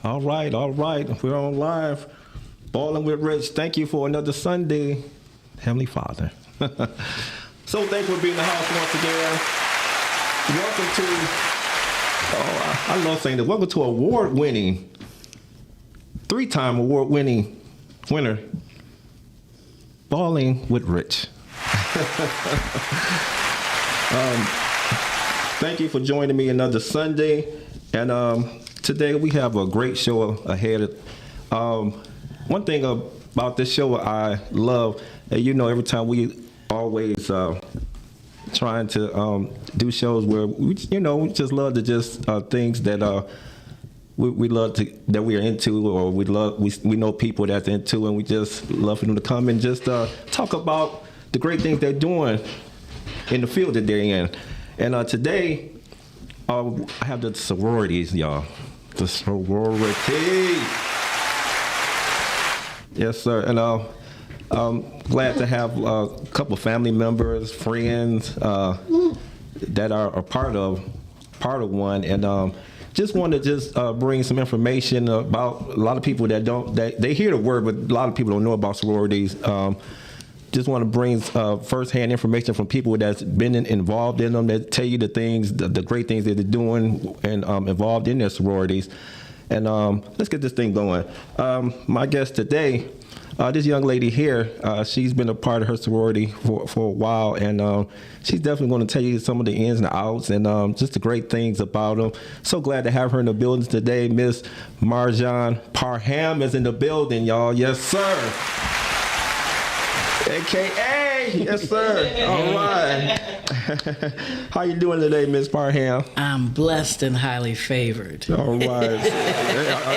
All right, all right. We're on live. Ballin with Rich. Thank you for another Sunday, Heavenly Father. So thankful for being in the house once again. Welcome to, I love saying this. Welcome to award-winning, 3-time award-winning winner, Ballin with Rich. Thank you for joining me another Sunday. And today we have a great show ahead. One thing about this show I love, every time we always trying to do shows where we just love to just things that we love that we are into, or we know people that's into, and we just love for them to come and just talk about the great things they're doing in the field that they're in. And today I have the sororities, y'all. The sorority. Yes, sir. And I'm glad to have a couple of family members, friends that are a part of one, and just want to bring some information about a lot of people that they hear the word, but a lot of people don't know about sororities. Just want to bring firsthand information from people that's been involved in them, that tell you the great things that they're doing and involved in their sororities. And let's get this thing going. My guest today, this young lady here, she's been a part of her sorority for a while, and she's definitely going to tell you some of the ins and outs and just the great things about them. So glad to have her in the building today. Miss Marjan Parham is in the building, y'all. Yes, sir. AKA, yes, sir. All right. How you doing today, Miss Parham? I'm blessed and highly favored. All right.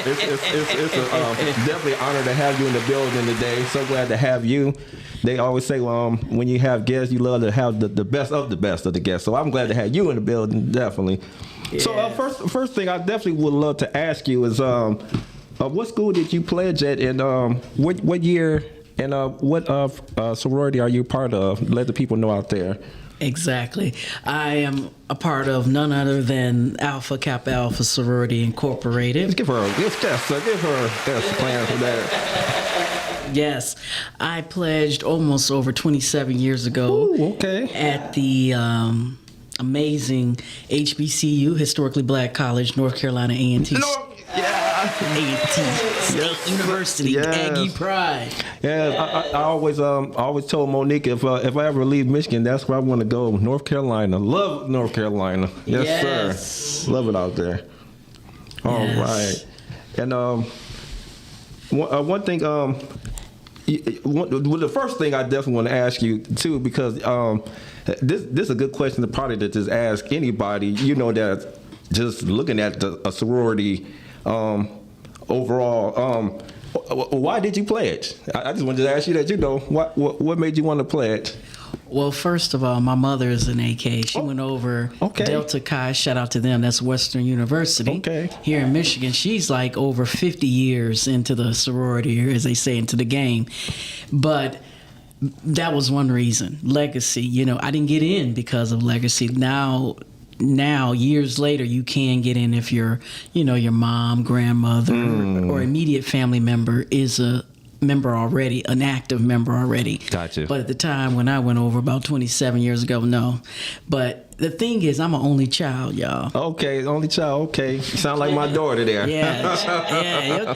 It's definitely an honor to have you in the building today. So glad to have you. They always say, when you have guests, you love to have the best of the guests. So I'm glad to have you in the building, definitely. Yes. So first thing I definitely would love to ask you is, what school did you pledge at, and what year? And what sorority are you part of? Let the people know out there. Exactly. I am a part of none other than Alpha Kappa Alpha Sorority Incorporated. Let's give her a plan for that. Yes. I pledged almost over 27 years ago. Ooh, okay. At the amazing HBCU, Historically Black College, North Carolina A&T. State University, yes. Aggie Pride. Yeah, I always told Monique if I ever leave Michigan, that's where I want to go. North Carolina, love North Carolina. Yes, sir, love it out there. All right, and one thing, the first thing I definitely want to ask you too, because this is a good question to probably to just ask anybody. That just looking at a sorority. Overall, why did you pledge? I just wanted to ask you that. What made you want to pledge? Well, first of all, my mother is an AK. She went over Delta Chi. Shout out to them. That's Western University here in Michigan. She's like over 50 years into the sorority, as they say, into the game. But that was one reason. Legacy. I didn't get in because of legacy. Now, years later, you can get in if your mom, grandmother, or immediate family member is a member already, an active member already. Gotcha. But at the time when I went over about 27 years ago, no. But the thing is, I'm an only child, y'all. Okay, only child. Okay, you sound like my daughter there. Yeah.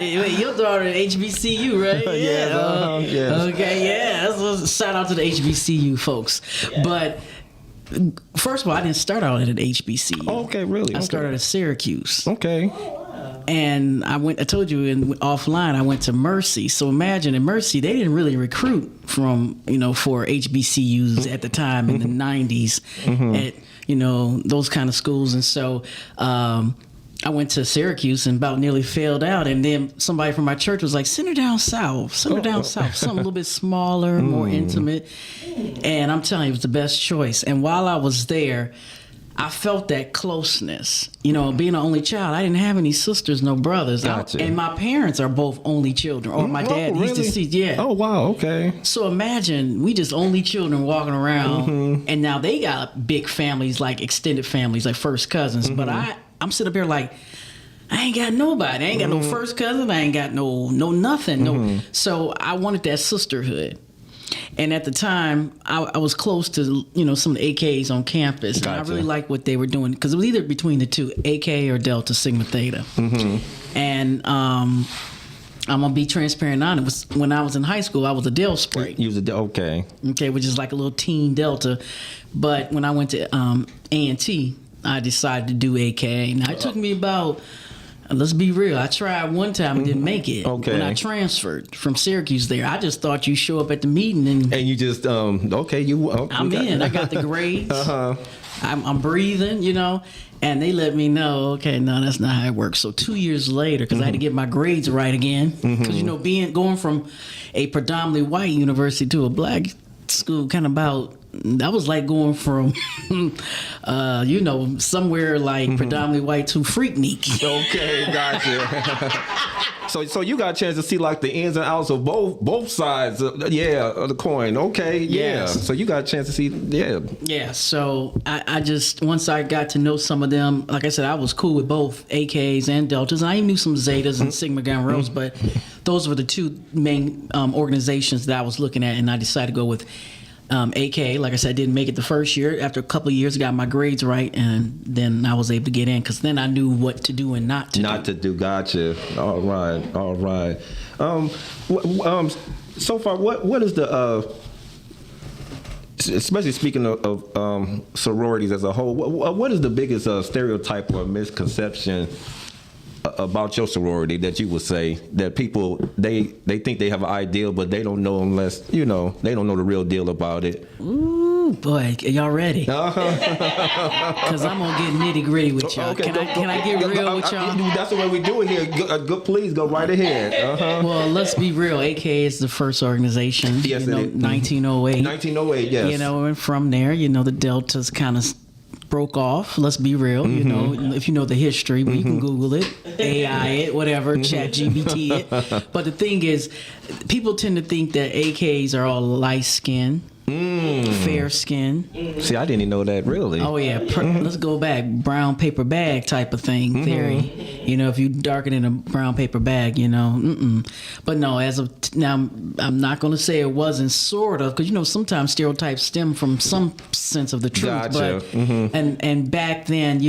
Your daughter at HBCU, right? Yeah. Yes. Okay, yeah. So shout out to the HBCU folks. Yeah. But first of all, I didn't start out at an HBCU. Okay, really? I started at Syracuse. Okay. And I told you offline, I went to Mercy. So imagine in Mercy, they didn't really recruit for HBCUs at the time in the 90s at, those kind of schools. And so I went to Syracuse and about nearly failed out. And then somebody from my church was like, send her down south, something a little bit smaller, more intimate. And I'm telling you, it was the best choice. And while I was there, I felt that closeness. Being an only child, I didn't have any sisters, no brothers. Gotcha. And my parents are both only children. Or my dad, he's deceased. Yeah. Oh, wow. Okay. So imagine we just only children walking around, and now they got big families, like extended families, like first cousins. But I'm sitting up here like, I ain't got nobody. I ain't got no first cousin. I ain't got no nothing. No. So I wanted that sisterhood. And at the time, I was close to, some of the AKs on campus. Gotcha. And I really liked what they were doing because it was either between the two, AK or Delta Sigma Theta. And I'm going to be transparent on it. When I was in high school, I was a Del Sprite. You was okay, which is like a little teen Delta. But when I went to A&T, I decided to do AK. Now, it took me about... Let's be real. I tried one time and didn't make it. Okay. When I transferred from Syracuse there, I just thought you show up at the meeting and you just okay. I'm in. I got the grades. I'm breathing, and they let me know. Okay, no, that's not how it works. So 2 years later, because I had to get my grades right again, because going from a predominantly white university to a black school, kind of about. That was like going from, somewhere like predominantly white to Freaknik. Okay, gotcha. So you got a chance to see like the ins and outs of both sides, of the coin. Okay, yeah. Yes. So you got a chance to see, Yeah. So I just once I got to know some of them, like I said, I was cool with both AKs and Deltas. I even knew some Zetas and Sigma Gamma Rhos, but those were the two main organizations that I was looking at, and I decided to go with. AK, like I said, I didn't make it the first year. After a couple of years, I got my grades right, and then I was able to get in because then I knew what to do and not to do. Gotcha. All right. So far, what is the especially speaking of sororities as a whole, what is the biggest stereotype or misconception about your sorority that you would say that people they think they have an ideal, but they don't know unless they don't know the real deal about it? Ooh, boy, y'all ready? Because I'm gonna get nitty gritty with y'all. Okay, can I get real with y'all? That's the way we do it here. Please go right ahead. Well, let's be real. AK is the first organization. Yes, it is. 1908. 1908. Yes. And from there, the Deltas kind of broke off. Let's be real. If you know the history, well, you can Google it, AI it, whatever, Chat GBT it. But the thing is, people tend to think that AKs are all light skin, fair skin. See, I didn't even know that, really. Oh yeah, let's go back, brown paper bag type of thing theory. If you darken in a brown paper bag, But no, as of now, I'm not going to say it wasn't sort of, because sometimes stereotypes stem from some sense of the truth. Gotcha. But and back then,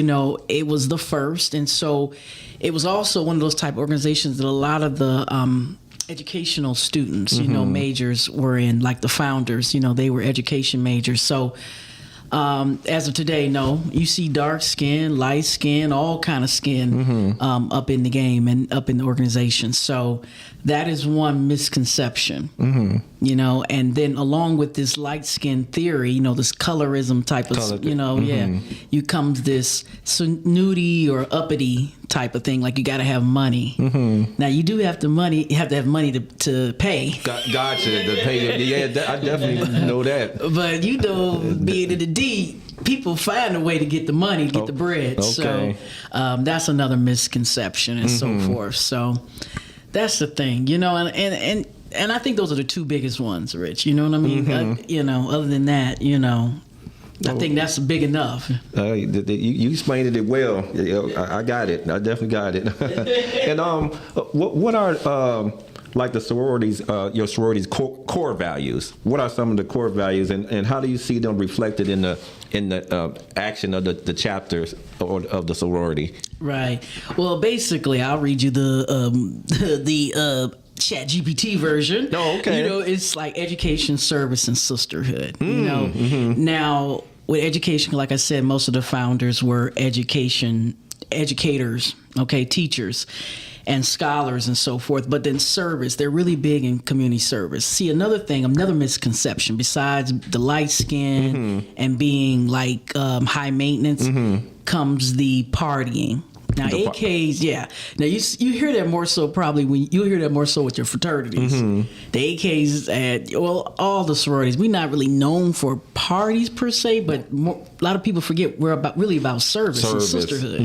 it was the first, and so it was also one of those type of organizations that a lot of the educational students, majors were in, like the founders, they were education majors. So as of today, no, you see dark skin, light skin, all kind of skin up in the game and up in the organization. So that is one misconception, and then along with this light skin theory, this colorism type of, you comes this snooty or uppity type of thing, like you got to have money. Now you do have you have to have money to pay. Gotcha. To pay. Yeah, I definitely know that. But being in the D, people find a way to get the money, get the bread. Okay. So that's another misconception and so forth. So that's the thing, and I think those are the two biggest ones, Rich. You know what I mean? Other than that, I think that's big enough. You explained it well. I got it. I definitely got it. And what are like the sororities, your sororities' core values? What are some of the core values, and how do you see them reflected in the action of the chapters or of the sorority? Right. Well, basically, I'll read you the Chat GPT version. Oh, okay. It's like education, service, and sisterhood. Now with education, like I said, most of the founders were educators, teachers and scholars and so forth. But then service, they're really big in community service. See, another misconception besides the light skin and being like high maintenance comes the partying. Now AKs, Now you hear that more so probably when you hear that more so with your fraternities. The AKs, all the sororities, we're not really known for parties per se, but a lot of people forget we're really about service. And sisterhood.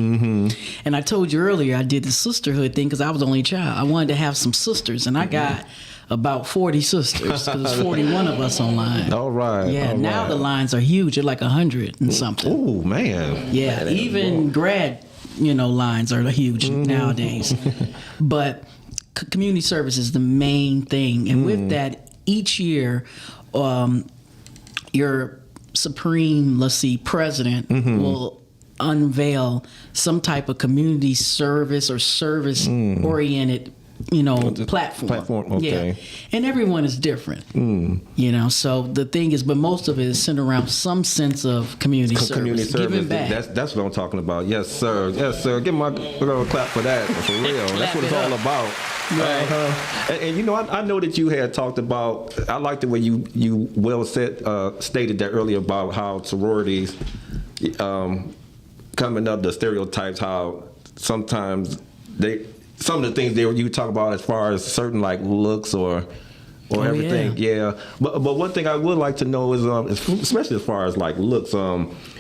And I told you earlier, I did the sisterhood thing because I was the only child. I wanted to have some sisters, and I got about 40 sisters because there's 41 of us online. All right. Yeah. The lines are huge. They're like 100 and something. Oh man. Yeah. Even grad lines are huge nowadays. But community service is the main thing. And with that, each year, your supreme, president will unveil some type of community service or service oriented platform. Okay. Yeah. And everyone is different. So the thing is, but most of it is centered around some sense of community service. Giving back. That's what I'm talking about. Yes, sir. Give my clap for that. For real. That's what it's all about. Right. And I know that you had talked about, I like the way you stated that earlier about how sororities, coming up, the stereotypes, how sometimes some of the things you talk about as far as certain like looks or everything. Yeah. But one thing I would like to know is, especially as far as like looks,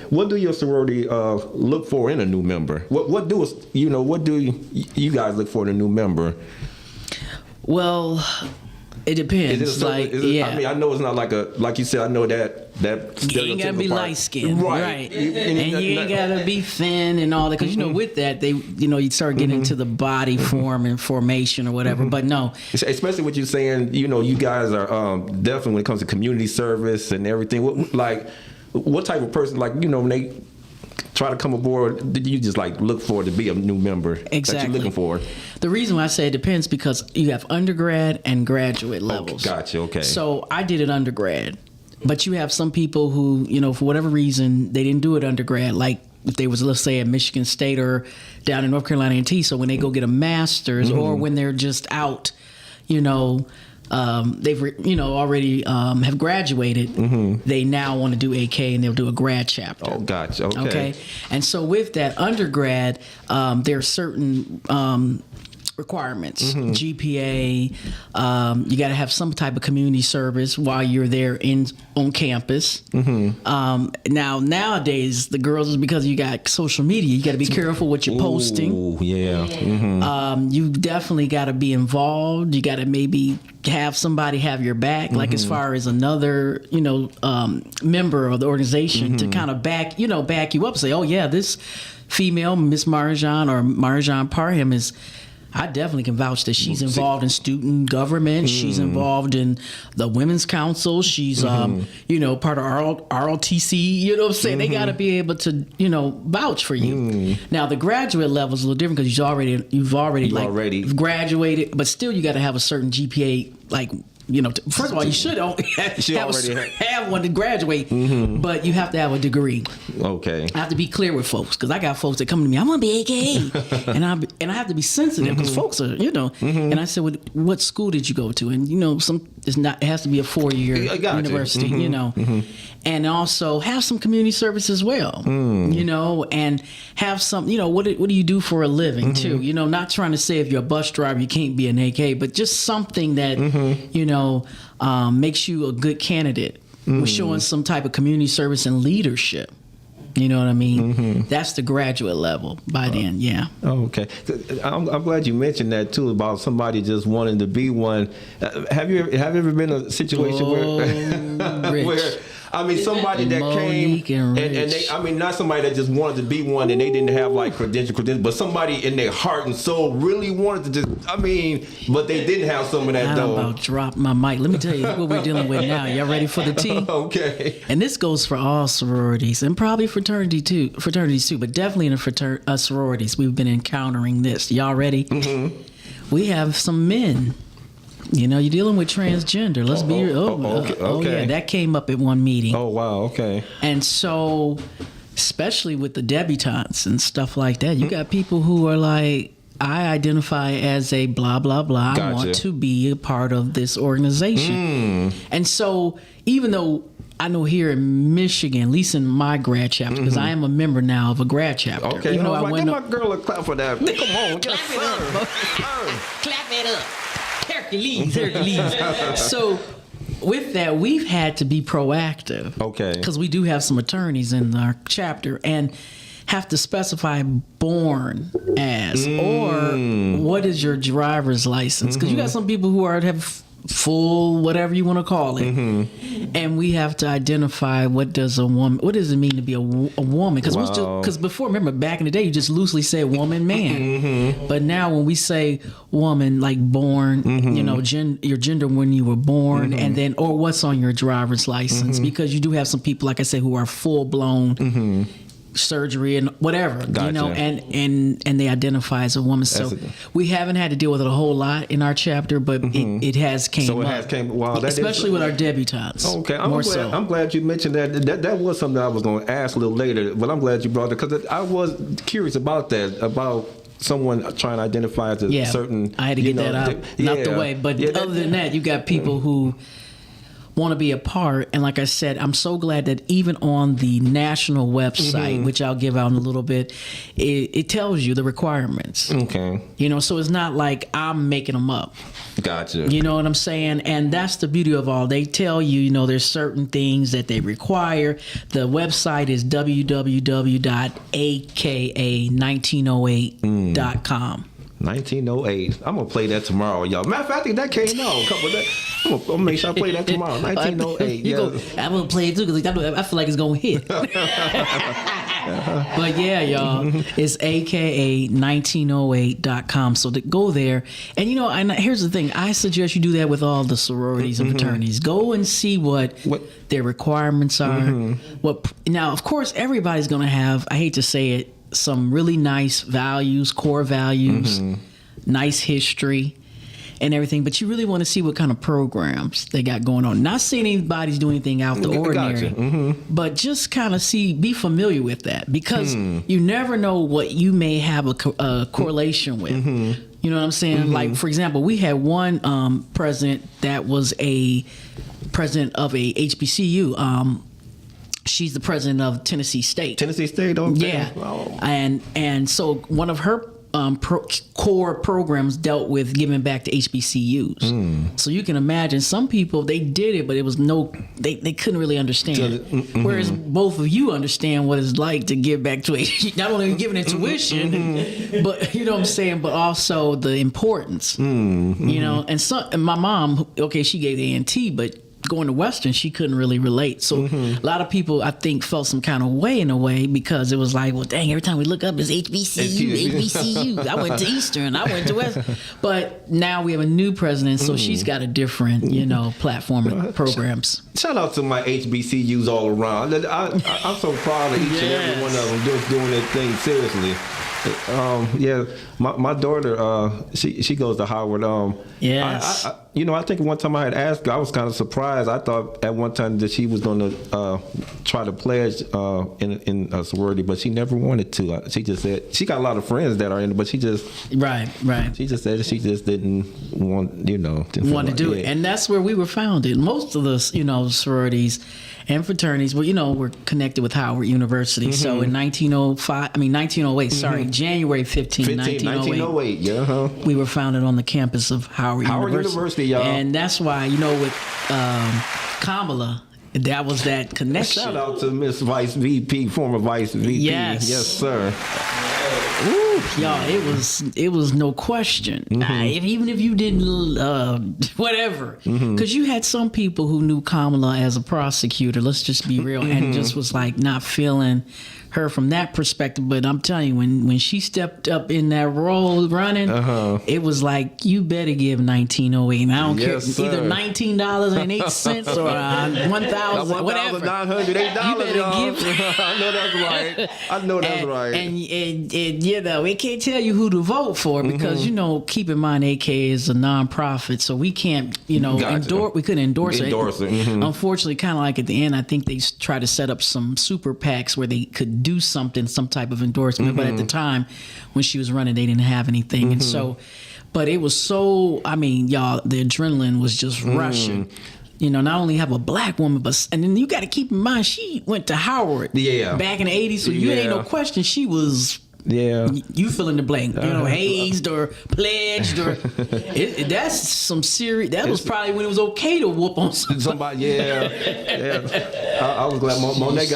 what do your sorority look for in a new member? What do you guys look for in a new member? It depends. I mean, I know it's not like you said. I know that you ain't gotta be light skinned, right? And you ain't gotta be thin and all that, because with that you start getting into the body form and formation or whatever. But no, especially what you're saying. You guys are definitely, when it comes to community service and everything. What type of person, when they try to come aboard, did you just look for to be a new member? Exactly. That you're looking for? The reason why I say it depends, because you have undergrad and graduate levels. Gotcha. Okay. So I did it undergrad, but you have some people who, for whatever reason, they didn't do it undergrad. Like if they was, let's say, at Michigan State or down in North Carolina A&T. So when they go get a master's or when they're just out, they've already have graduated. They now want to do AK and they'll do a grad chapter. Oh, gotcha. Okay. And so with that undergrad, there are certain requirements. GPA. You got to have some type of community service while you're there on campus. Now nowadays, the girls, because you got social media, you got to be careful what you're posting. Oh yeah. You definitely got to be involved. You got to maybe have somebody have your back, like as far as another member of the organization to kind of back you up and say, oh yeah, this female, Miss Marjan or Marjan Parham is, I definitely can vouch that she's involved in student government. She's involved in the Women's Council. She's, part of ROTC. You know what I'm saying? They got to be able to, vouch for you. Now, the graduate level is a little different because you've already graduated, but still you got to have a certain GPA, first of all, you should have one to graduate, but you have to have a degree. Okay. I have to be clear with folks, because I got folks that come to me, I want to be AKA, and I have to be sensitive because folks are, and I said, well, what school did you go to? And it has to be a 4-year university, and also have some community service as well, and have some, what do you do for a living too? Not trying to say if you're a bus driver you can't be an AK, but just something that makes you a good candidate. We're showing some type of community service and leadership. You know what I mean? That's the graduate level by then, yeah. Okay. I'm glad you mentioned that too, about somebody just wanting to be one. Have you ever been in a situation where somebody that came and they, not somebody that just wanted to be one and they didn't have credentials, but somebody in their heart and soul really wanted to just, but they didn't have some of that though. I'm about to drop my mic. Let me tell you what we're dealing with now. Y'all ready for the tea? Okay. And this goes for all sororities and probably fraternities too, but definitely in the sororities we've been encountering this. Y'all ready? We have some men. You're dealing with transgender. Let's be real. Okay. Yeah, that came up at one meeting. Oh, wow. Okay. And so, especially with the debutantes and stuff like that, you got people who are like, I identify as a blah, blah, blah. Gotcha. I want to be a part of this organization. And so, even though I know here in Michigan, at least in my grad chapter, because I am a member now of a grad chapter. Okay. Even though I give my girl a clap for that. Come on. Clap it up. Hercules. So with that, we've had to be proactive. Okay. Because we do have some attorneys in our chapter and have to specify born as or what is your driver's license? Because you got some people who have full, whatever you want to call it. And we have to identify what does it mean to be a woman? Because before, remember, back in the day, you just loosely said woman, man. But now when we say woman, like born, you know, your gender when you were born, and then, or what's on your driver's license, because you do have some people, like I said, who are full blown surgery and whatever, you know, and they identify as a woman. So we haven't had to deal with it a whole lot in our chapter, but it has came up. Wow, especially with our debutantes. Okay, I'm glad you mentioned that. That was something I was going to ask a little later, but I'm glad you brought it, because I was curious about that, about someone trying to identify as a certain. I had to get that out, not the way. But other than that, you got people who want to be a part, and like I said, I'm so glad that even on the national website, which I'll give out in a little bit, it tells you the requirements. Okay. You know, so it's not like I'm making them up. Gotcha. You know what I'm saying? And that's the beauty of all. They tell you, you know, there's certain things that they require. The website is www.aka1908.com. 1908. I'm gonna play that tomorrow, y'all. Matter of fact, I think that came out. I'm gonna make sure I play that tomorrow. 1908. I'm gonna play it too, because I feel like it's gonna hit. But yeah, y'all, it's aka1908.com. So to go there, and you know, and here's the thing. I suggest you do that with all the sororities and fraternities. Go and see what their requirements are. Now, of course, everybody's gonna have, I hate to say it, some really nice values, core values, nice history and everything, but you really want to see what kind of programs they got going on. Not saying anybody's doing anything out the ordinary, but just kind of be familiar with that, because you never know what you may have a correlation with. You know what I'm saying? Like, for example, we had one president that was a president of a HBCU. She's the president of Tennessee State. Tennessee State, okay. Yeah. Oh. And so one of her core programs dealt with giving back to HBCUs. So you can imagine some people, they did it, but it was they couldn't really understand. Whereas both of you understand what it's like to give back to not only giving it tuition, but you know what I'm saying, but also the importance. You know, and my mom, okay, she gave A&T, but going to Western, she couldn't really relate. So a lot of people, I think, felt some kind of way in a way, because it was like, well, dang, every time we look up, it's HBCU. I went to Eastern, I went to Western. But now we have a new president, so she's got a different, you know, platform and programs. Shout out to my HBCUs all around. I'm so proud of each and every one of them just doing their thing seriously. My daughter, she goes to Howard. Yes. I think one time I had asked her, I was kind of surprised. I thought at one time that she was going to try to pledge in a sorority, but she never wanted to. She just said she got a lot of friends that are in it, but she just right. She just said she just didn't want, to do it, and that's where we were founded. Most of the sororities and fraternities were connected with Howard University. So in 1908, sorry, January 15, 1908, we were founded on the campus of Howard University, y'all. And that's why, with Kamala, that was that connection. Shout out to Miss Vice VP, former Vice VP. Yes, sir. Ooh, y'all, it was no question. Even if you didn't, whatever, because you had some people who knew Kamala as a prosecutor. Let's just be real, and just was like not feeling her from that perspective. But I'm telling you, when she stepped up in that role running, it was like, you better give 1908. And I don't care, either $19.08 or $1,000, whatever. $1,908. You better give. I know that's right. And we can't tell you who to vote for, because keep in mind, AK is a nonprofit, so we can't endorse. We couldn't endorse it. Unfortunately, kind of like at the end, I think they tried to set up some super PACs where they could do some type of endorsement, but at the time when she was running, they didn't have anything. And so, but it was so, y'all, the adrenaline was just rushing. Not only have a black woman, and then you got to keep in mind, she went to Howard back in the 80s, so you ain't no question she was You fill in the blank. Hazed or pledged or that's some serious. That was probably when it was okay to whoop on somebody. Yeah. I was glad Monet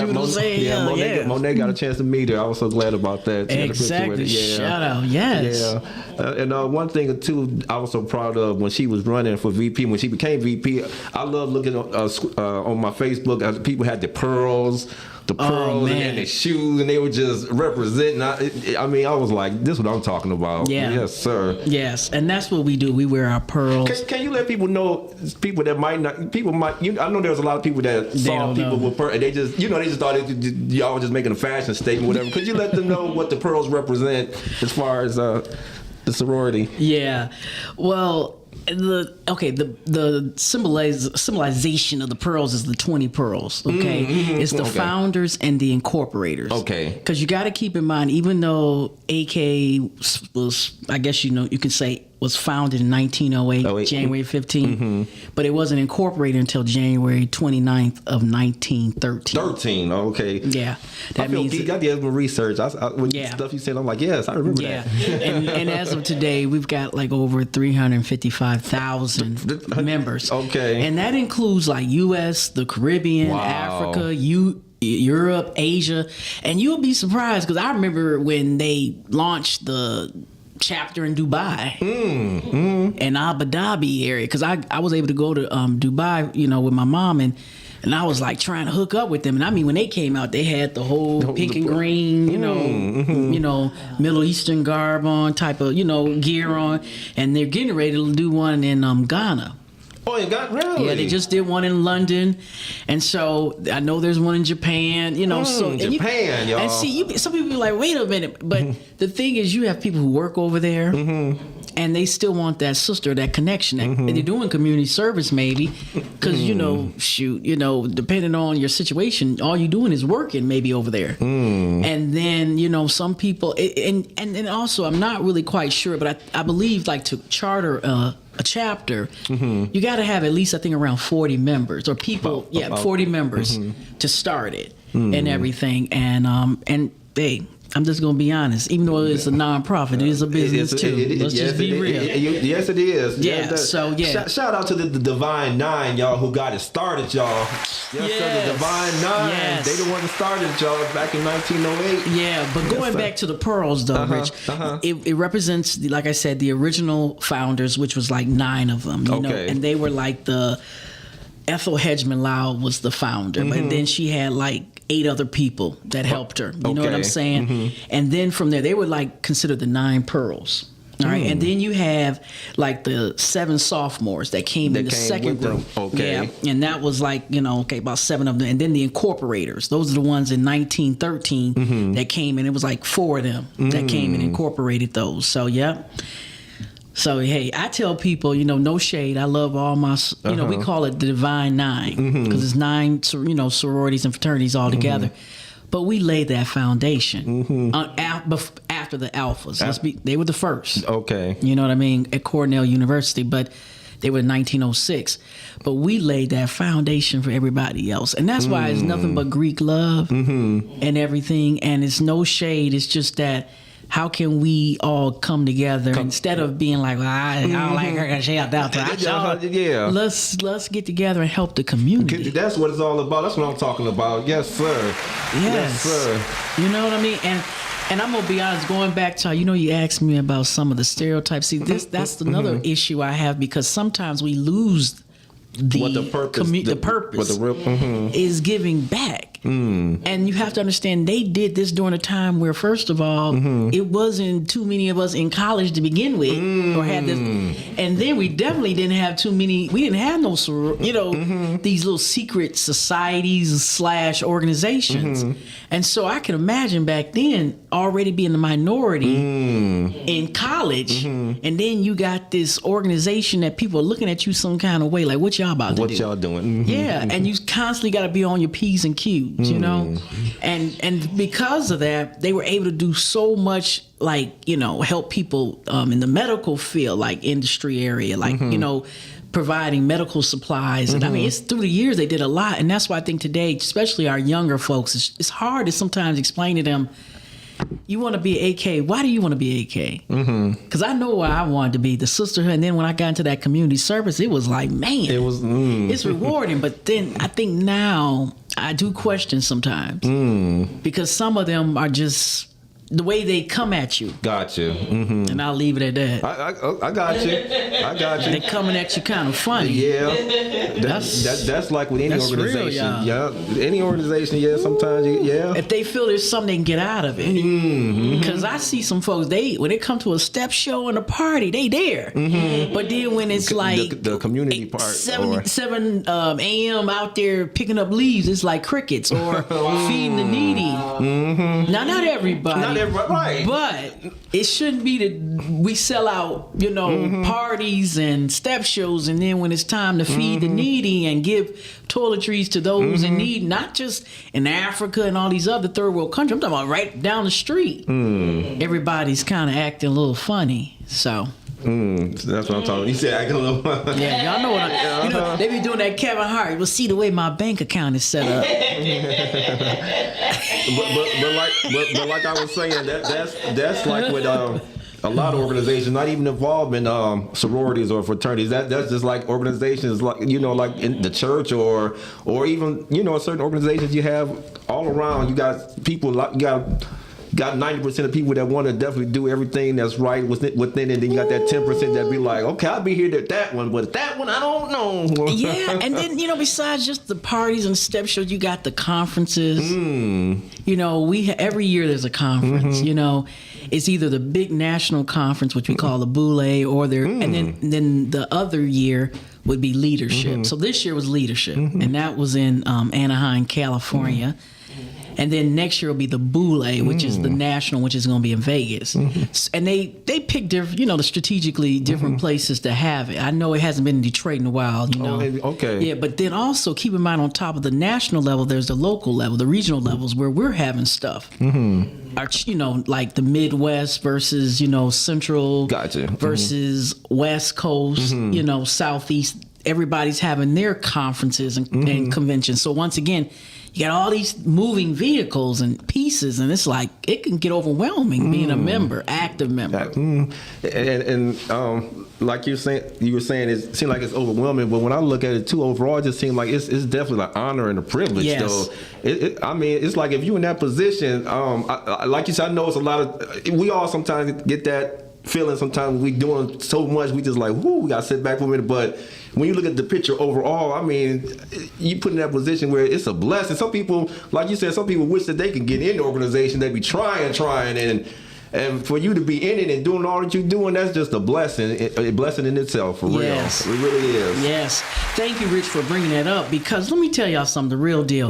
got a chance to meet her. I was so glad about that. Exactly. Shout out. Yes. Yeah. And one thing too, I was so proud of when she was running for VP. When she became VP, I love looking on my Facebook. People had the pearls. And the shoes, and they were just representing. I was like, this is what I'm talking about. Yeah. Yes, sir. Yes, and that's what we do. We wear our pearls. Can you let people know, people that might not, I know there's a lot of people that saw people with pearls, and they just thought y'all were just making a fashion statement, whatever. Could you let them know what the pearls represent as far as the sorority? Yeah. Well, the symbolization of the pearls is the 20 pearls. Okay, it's the founders and the incorporators. Okay, because you got to keep in mind, even though AK was, I guess you can say, was founded in 1908, January 15th, but it wasn't incorporated until January 29th of 1913. Okay. Yeah, that means I did my research. Stuff you said, I'm like, yes, I remember that. and as of today, we've got like over 355,000 members. Okay, and that includes like U.S., the Caribbean, Africa, Europe, Asia, and you'll be surprised because I remember when they launched the chapter in Dubai and Abu Dhabi area, because I was able to go to Dubai, with my mom, and I was like trying to hook up with them. And I mean, when they came out, they had the whole pink and green, Middle Eastern garb on, type of gear on, and they're getting ready to do one in Ghana. Oh, you got really? Yeah, they just did one in London, and so I know there's one in Japan. So Japan, y'all. And see, some people be like, "Wait a minute," but the thing is, you have people who work over there, and they still want that sister, that connection. And they're doing community service, maybe, because depending on your situation, all you're doing is working, maybe over there. And then some people, and also I'm not really quite sure, but I believe like to charter a chapter, you got to have at least, I think, around 40 members or people. 40 members to start it and everything. And I'm just going to be honest. Even though it's a nonprofit, it is a business too. Let's just be real. Yes, it is. Yeah. Shout out to the Divine Nine, y'all, who got it started, y'all. Yes. The Divine Nine. Yes. They the one that started it, y'all, back in 1908. Yeah, but going back to the pearls, though, Rich, it represents, like I said, the original founders, which was like 9 of them. You know, and they were like Ethel Hedgeman Lyle was the founder, but then she had like 8 other people that helped her. You know what I'm saying? And then from there, they were like considered the 9 pearls. All right, and then you have like the 7 sophomores that came in the second group. Yeah, and that was like about 7 of them, and then the incorporators. Those are the ones in 1913 that came in. It was like 4 of them that came and incorporated those. So So, hey, I tell people, no shade. I love all my, we call it the Divine Nine because it's 9, sororities and fraternities all together. But we laid that foundation after the Alphas. They were the first. Okay. You know what I mean? At Cornell University, but they were in 1906. But we laid that foundation for everybody else. And that's why it's nothing but Greek love and everything. And it's no shade. It's just that, how can we all come together instead of being like, well, I don't like her, she out there. Let's get together and help the community. That's what it's all about. That's what I'm talking about. Yes, sir. Yes, sir. You know what I mean? And I'm gonna be honest. Going back to you asked me about some of the stereotypes. See, that's another issue I have, because sometimes we lose the purpose is giving back. And you have to understand, they did this during a time where, first of all, it wasn't too many of us in college to begin with, or had this, and then we definitely didn't have too many. We didn't have no, these little secret societies / organizations, and so I can imagine back then already being the minority in college, and then you got this organization that people are looking at you some kind of way, like, what y'all about to do? What y'all doing? Yeah, and you constantly got to be on your P's and Q's. And because of that, they were able to do so much, like, help people in the medical field, like industry area, like, providing medical supplies. And I mean, it's through the years they did a lot. And that's why I think today, especially our younger folks, it's hard to sometimes explain to them you want to be an AK. Why do you want to be AK? Because I know where I wanted to be, the sisterhood. And then when I got into that community service, it was like, man, it's rewarding. But then I think now I do question sometimes because some of them are just the way they come at you. Got you. And I'll leave it at that. I got you. I got you. They coming at you kind of funny. Yeah. That's like with any organization. Real, yeah. Any organization, sometimes if they feel there's something they can get out of it. Because I see some folks, when they come to a step show and a party, they there. But then when it's like the community part, 7 a.m. out there picking up leaves, it's like crickets or feeding the needy. Now, not everybody. Right. But it shouldn't be that we sell out, parties and step shows, and then when it's time to feed the needy and give toiletries to those in need, not just in Africa and all these other third world countries, I'm talking about right down the street. Everybody's kind of acting a little funny, so. That's what I'm talking about. You said acting a little funny. Yeah, y'all know what they be doing that Kevin Hart. Well, see the way my bank account is set up. but like I was saying, that's like with a lot of organizations, not even involved in sororities or fraternities. That's just like organizations like like in the church or even certain organizations you have all around. You got people got 90% of people that want to definitely do everything that's right within it. Then you got that 10% that be like, okay, I'll be here to that one, but that one I don't know. Yeah, and then besides just the parties and step shows, you got the conferences. Every year there's a conference. It's either the big national conference, which we call the B.A.L.L.I.N, or and then the other year would be leadership. So this year was leadership, and that was in Anaheim, California. And then next year will be the B.A.L.L.I.N, which is the national, which is going to be in Vegas. And they pick different, the strategically different places to have it. I know it hasn't been in Detroit in a while, Okay. Yeah, but then also keep in mind on top of the national level, there's the local level, the regional levels where we're having stuff. Like the Midwest versus, Central versus West Coast, Southeast. Everybody's having their conferences and conventions. So once again, you got all these moving vehicles and pieces, and it's like it can get overwhelming being a member, active member. And like you were saying, it seems like it's overwhelming. But when I look at it too, overall, it just seems like it's definitely an honor and a privilege. Yes. So it's like if you're in that position, like you said, I know it's a lot of. We all sometimes get that feeling. Sometimes we doing so much, we just like, whoo, we gotta sit back for a minute. But when you look at the picture overall, you put in that position where it's a blessing. Some people, like you said, some people wish that they could get in the organization. They be trying, and for you to be in it and doing all that you're doing, that's just a blessing in itself, for real. It really is. Yes. Thank you, Rich, for bringing that up, because let me tell y'all something, the real deal.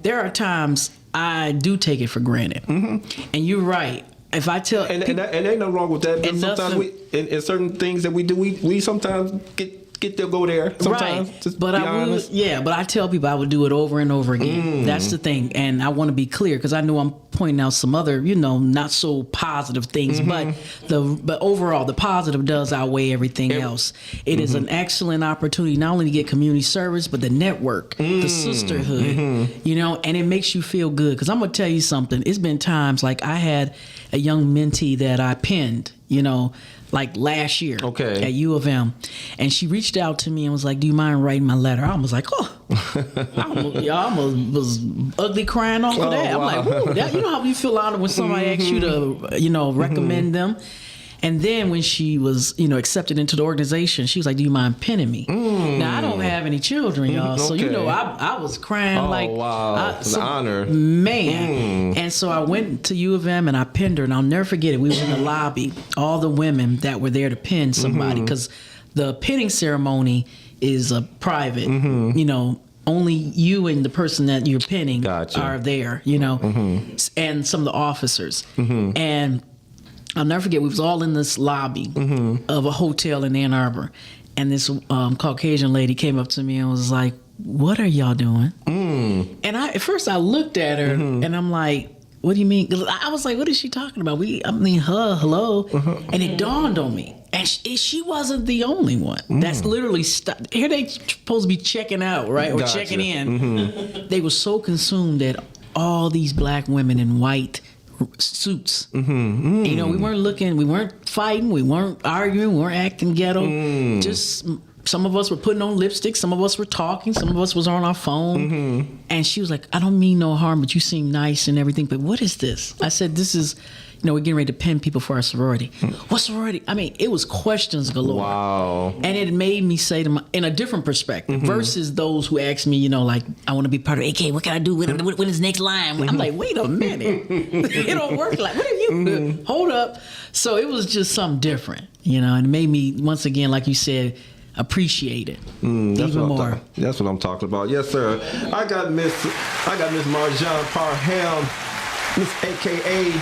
There are times I do take it for granted. And you're right. If I tell and ain't no wrong with that. But sometimes we in certain things that we do, we sometimes get to go there. Sometimes, right. Just but be I honest. would, but I tell people I would do it over and over again. That's the thing, and I want to be clear because I know I'm pointing out some other, not so positive things, but overall, the positive does outweigh everything else. It is an excellent opportunity not only to get community service, but the network, the sisterhood, and it makes you feel good. Because I'm gonna tell you something. It's been times like I had a young mentee that I penned, like last year at U of M, and she reached out to me and was like, "Do you mind writing my letter?" I was like, I almost was ugly crying off of that. Wow. I'm like, "Woo, how you feel honored when somebody asks you to, recommend them?" And then when she was, accepted into the organization, she was like, "Do you mind penning me?" Now I don't have any children, y'all, so I was crying wow, it's an honor, man. And so I went to U of M and I penned her, and I'll never forget it. We were in the lobby, all the women that were there to pin somebody, because the pinning ceremony is a private, only you and the person that you're pinning are there, and some of the officers, and I'll never forget, we was all in this lobby of a hotel in Ann Arbor, and this Caucasian lady came up to me and was like, "What are y'all doing?" And at first I looked at her and I'm like, "What do you mean?" I was like, "What is she talking about?" Hello. And it dawned on me. And she wasn't the only one. That's literally here they supposed to be checking out, right? Or checking in. They were so consumed that all these black women in white suits. You know, we weren't looking, we weren't fighting, we weren't arguing, we weren't acting ghetto. Just some of us were putting on lipstick, some of us were talking, some of us was on our phone. And she was like, I don't mean no harm, but you seem nice and everything, but what is this? I said, this is, you know, we're getting ready to pin people for our sorority. What sorority? I mean, it was questions galore. Wow. And it made me say to my, in a different perspective, versus those who ask me, you know, like, I want to be part of AK, what can I do? When is next line? I'm like, wait a minute. It don't work like, what are you? Hold up. So it was just something different, you know, and it made me, once again, like you said, appreciate it even more. That's what I'm talking about. Yes, sir. I got Miss Marjan Parham, Miss AKA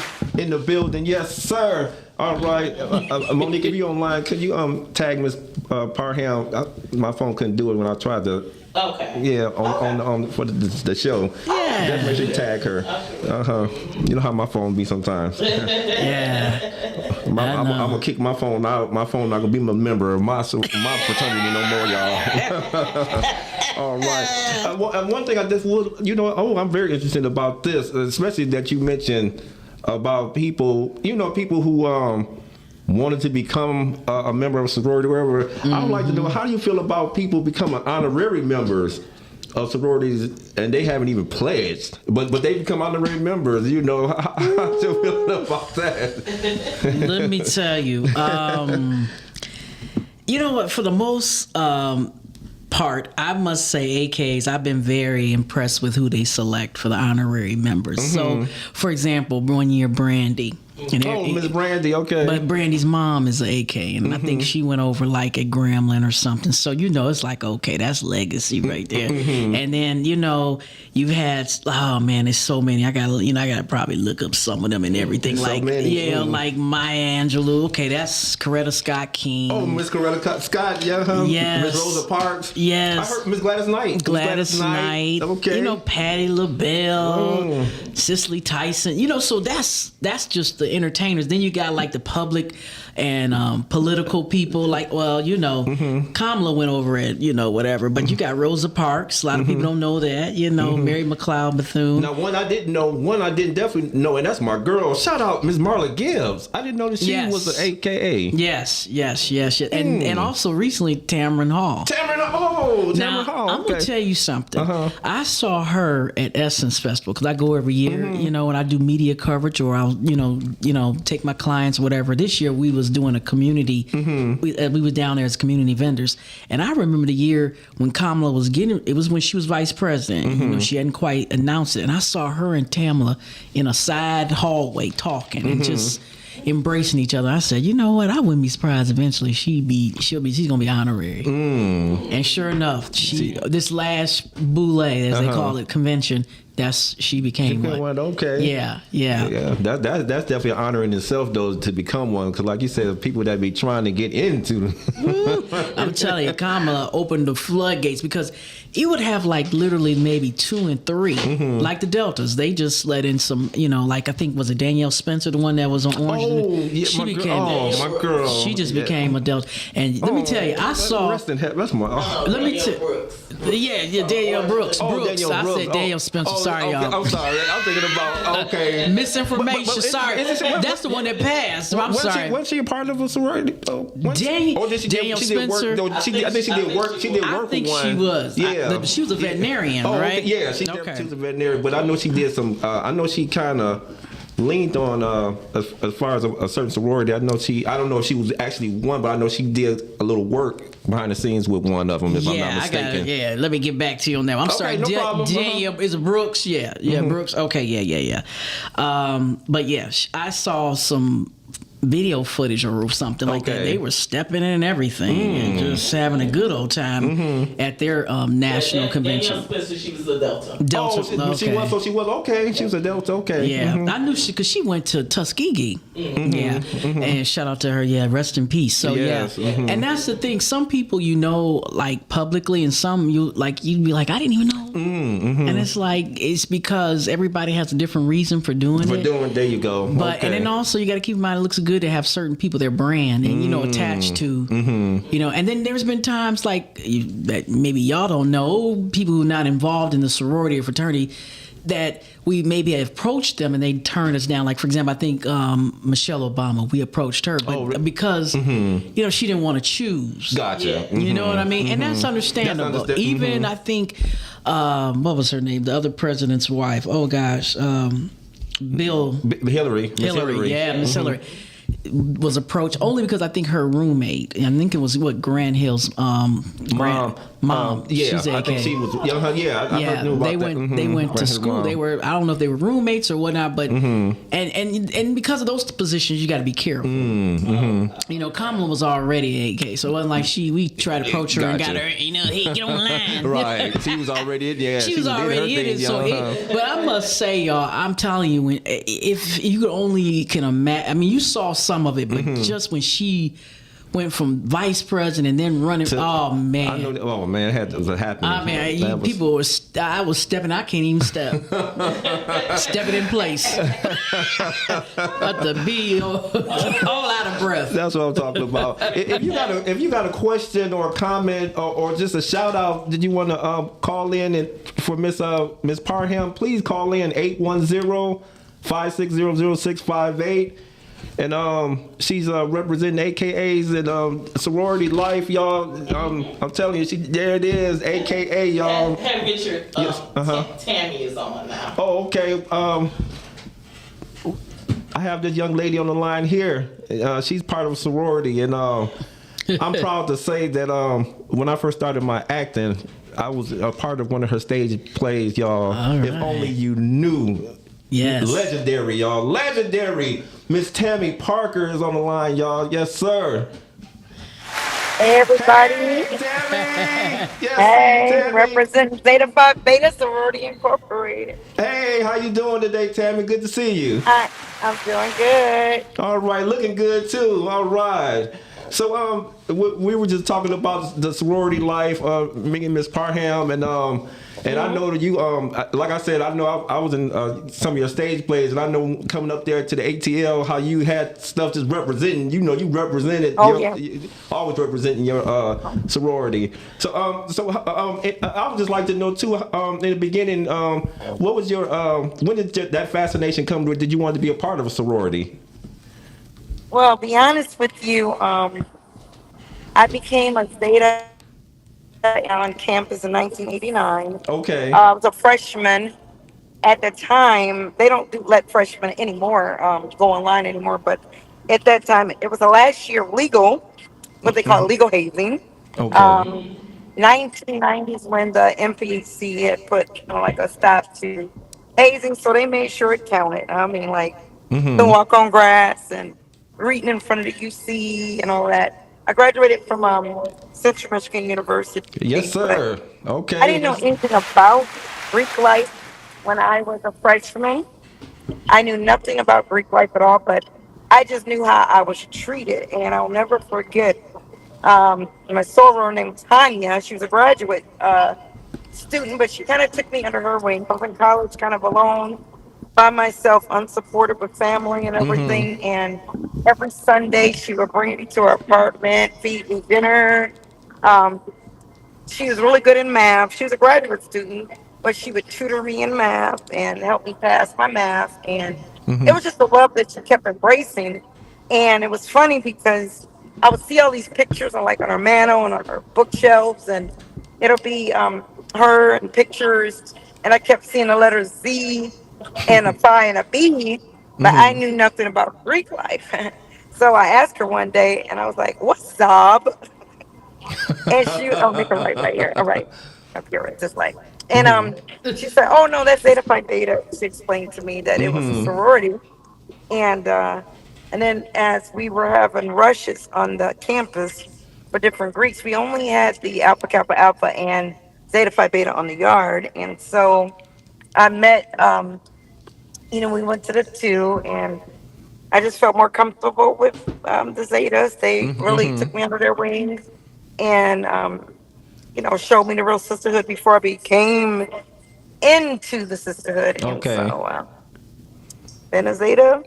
in the building. Yes, sir. All right. Monique, if you online, could you tag Miss Parham? My phone couldn't do it when I tried to. Okay. Yeah, on for the show. Yeah. Just make sure you tag her. You know how my phone be sometimes. Yeah. I'm gonna kick my phone out. My phone not gonna be a member of my fraternity no more, y'all. All right. One thing I just would, you know, I'm very interested about this, especially that you mentioned about people, you know, people who wanted to become a member of a sorority or whatever. I would like to know, how do you feel about people becoming honorary members of sororities and they haven't even pledged, but they become honorary members? You know, how do you feel about that? Let me tell you, you know what, for the most part, I must say AKs, I've been very impressed with who they select for the honorary members. So, for example, 1 year Brandy. Miss Brandy, okay. But Brandy's mom is an AK, and I think she went over like at Gremlin or something. So, you know, it's like, okay, that's legacy right there. And then, you know, you've had, oh man, there's so many. I gotta probably look up some of them and everything. So like, many. Like Maya Angelou. Okay, that's Coretta Scott King. Oh, Miss Coretta Scott, yeah. Yes. Miss Rosa Parks. Yes. I heard Miss Gladys Knight. Gladys Knight. Okay. You know, Patti LaBelle, Cicely Tyson. You know, so that's just the entertainers. Then you got like the public and political people. Like, well, you know, Kamala went over it, you know, whatever. But you got Rosa Parks. A lot of people don't know that. You know, Mary McLeod Bethune. Now, one I didn't know, one I didn't definitely know, and that's my girl. Shout out Miss Marla Gibbs. I didn't know that she was an AKA. Yes. And also recently, Tamron Hall. Tamron Hall. I'm gonna tell you something. I saw her at Essence Festival because I go every year, you know, and I do media coverage, or I'll, you know, take my clients, whatever. This year we was doing a community. We were down there as community vendors, and I remember the year when Kamala was getting. It was when she was vice president. You know, she hadn't quite announced it, and I saw her and Tamala in a side hallway talking and just embracing each other. I said, you know what? I wouldn't be surprised eventually she's gonna be honorary. And sure enough, this last B.A.L.L.I.N, as they call it, convention, she became one. Okay. Yeah. That's definitely an honor in itself, though, to become one. Because, like you said, people that be trying to get into. I'm telling you, Kamala opened the floodgates, because you would have like literally maybe 2 and 3, like the Deltas. They just let in some, you know, like I think was it Danielle Spencer, the one that was on Orange? Oh, yeah, my girl. She just became a Delta. And let me tell you, I saw. That's my. Let me tell you. Yeah, Danielle Brooks. I said Danielle Spencer. Sorry, y'all. I'm sorry. I'm thinking about, okay. Misinformation. But sorry. That's the one that passed. I'm sorry. Was she a part of a sorority? Danielle Spencer. I think she did work. She did work for one. I think she was. Yeah. She was a veterinarian, right? Okay. Yeah, she was a veterinarian. But I know she did some. I know she kind of leaned on as far as a certain sorority. I don't know if she was actually one, but I know she did a little work behind the scenes with one of them, if I'm not mistaken. Let me get back to you on that one. I'm sorry. No problem. Danielle is Brooks. Yeah, Brooks. Okay, yeah. But yeah, I saw some video footage or something like that. They were stepping in and everything and just having a good old time at their national convention. Danielle Spencer, she was a Delta. She was okay. She was a Delta. Okay. Yeah, I knew because she went to Tuskegee. Yeah, and shout out to her. Yeah, rest in peace. So and that's the thing. Some people you know like publicly, and some you'd be like, I didn't even know. And it's like it's because everybody has a different reason for doing it. There you go. But and then also you got to keep in mind, it looks good to have certain people, their brand, and you know, attached to, you know. And then there's been times like that maybe y'all don't know, people who are not involved in the sorority or fraternity, that we maybe approached them and they turned us down. Like, for example, I think Michelle Obama, we approached her, but because she didn't want to choose. Gotcha. You know what I mean? And that's understandable. Even I think what was her name? The other president's wife. Oh gosh, Hillary. Yeah, Miss Hillary was approached only because I think her roommate, I think it was Grant Hill's Mom. Yeah, she's I think she was. I knew about they went that. they went to Grant school. Hill's They were, I don't know if they were roommates or whatnot, but and because of those positions, you got to be careful. Kamala was already AK, so it wasn't like we tried to approach her and got her. Hey, get on the line. Right, she was already in. Yeah, she was already in it. So, but I must say, y'all, I'm telling you, if you only can imagine. I mean, you saw some of it, but just when she went from vice president and then running, oh man! I know. Oh man, it had to happen. I mean, I was stepping. I can't even step. Stepping in place. But the be all out of breath. That's what I'm talking about. If you got a question or a comment or just a shout out, did you want to call in and for Miss Parham? Please call in 810-560-0658. And she's representing AKAs and sorority life, y'all. I'm telling you, there it is, AKA, y'all. Have get your yes, Tammy is on now. Oh, okay. I have this young lady on the line here. She's part of a sorority, and I'm proud to say that when I first started my acting, I was a part of one of her stage plays, y'all. Right. If only you knew. Yes. Legendary, y'all. Legendary. Miss Tammy Parker is on the line, y'all. Yes, sir. Hey, everybody. Hey, Tammy. Yes, Hey, Tammy. representing Zeta Phi Beta Sorority Incorporated. Hey, how you doing today, Tammy? Good to see you. I'm doing good. All right, looking good too. All right. So we were just talking about the sorority life, me and Miss Parham, and I know that you like I said, I know I was in some of your stage plays, and I know coming up there to the ATL how you had stuff just representing. You represented. Always representing your sorority. So I would just like to know too. In the beginning, what was your when did that fascination come to it? Did you want to be a part of a sorority? Well, be honest with you, I became a Zeta on campus in 1989. Okay. I was a freshman at the time. They don't let freshmen anymore go online anymore, but at that time, it was the last year of legal, what they call legal hazing. Okay. 1990s when the MPC had put like a stop to hazing, so they made sure it counted. I mean, like to walk on grass and reading in front of the UC and all that. I graduated from Central Michigan University. Yes, sir. Okay. I didn't know anything about Greek life when I was a freshman. I knew nothing about Greek life at all, but I just knew how I was treated, and I'll never forget. My soror named Tanya. She was a graduate student, but she kind of took me under her wing. I was in college, kind of alone, by myself, unsupported with family and everything. And every Sunday, she would bring me to her apartment, feed me dinner. Um, she was really good in math. She was a graduate student, but she would tutor me in math and help me pass my math. And it was just the love that she kept embracing. And it was funny because I would see all these pictures on her mantle and on her bookshelves, and it'll be her and pictures. And I kept seeing the letter Z and a phi and a B, but I knew nothing about Greek life. So I asked her one day, and I was like, "What's Zob?" And I'll make her right here. All right. Up here, just like. And she said, "Oh no, that's Zeta Phi Beta." She explained to me that it was a sorority. And then as we were having rushes on the campus for different Greeks, we only had the Alpha Kappa Alpha and Zeta Phi Beta on the yard. And so I met, we went to the two, and I just felt more comfortable with the Zetas. They really took me under their wing and, showed me the real sisterhood before I became into the sisterhood. Okay. And so, been a Zeta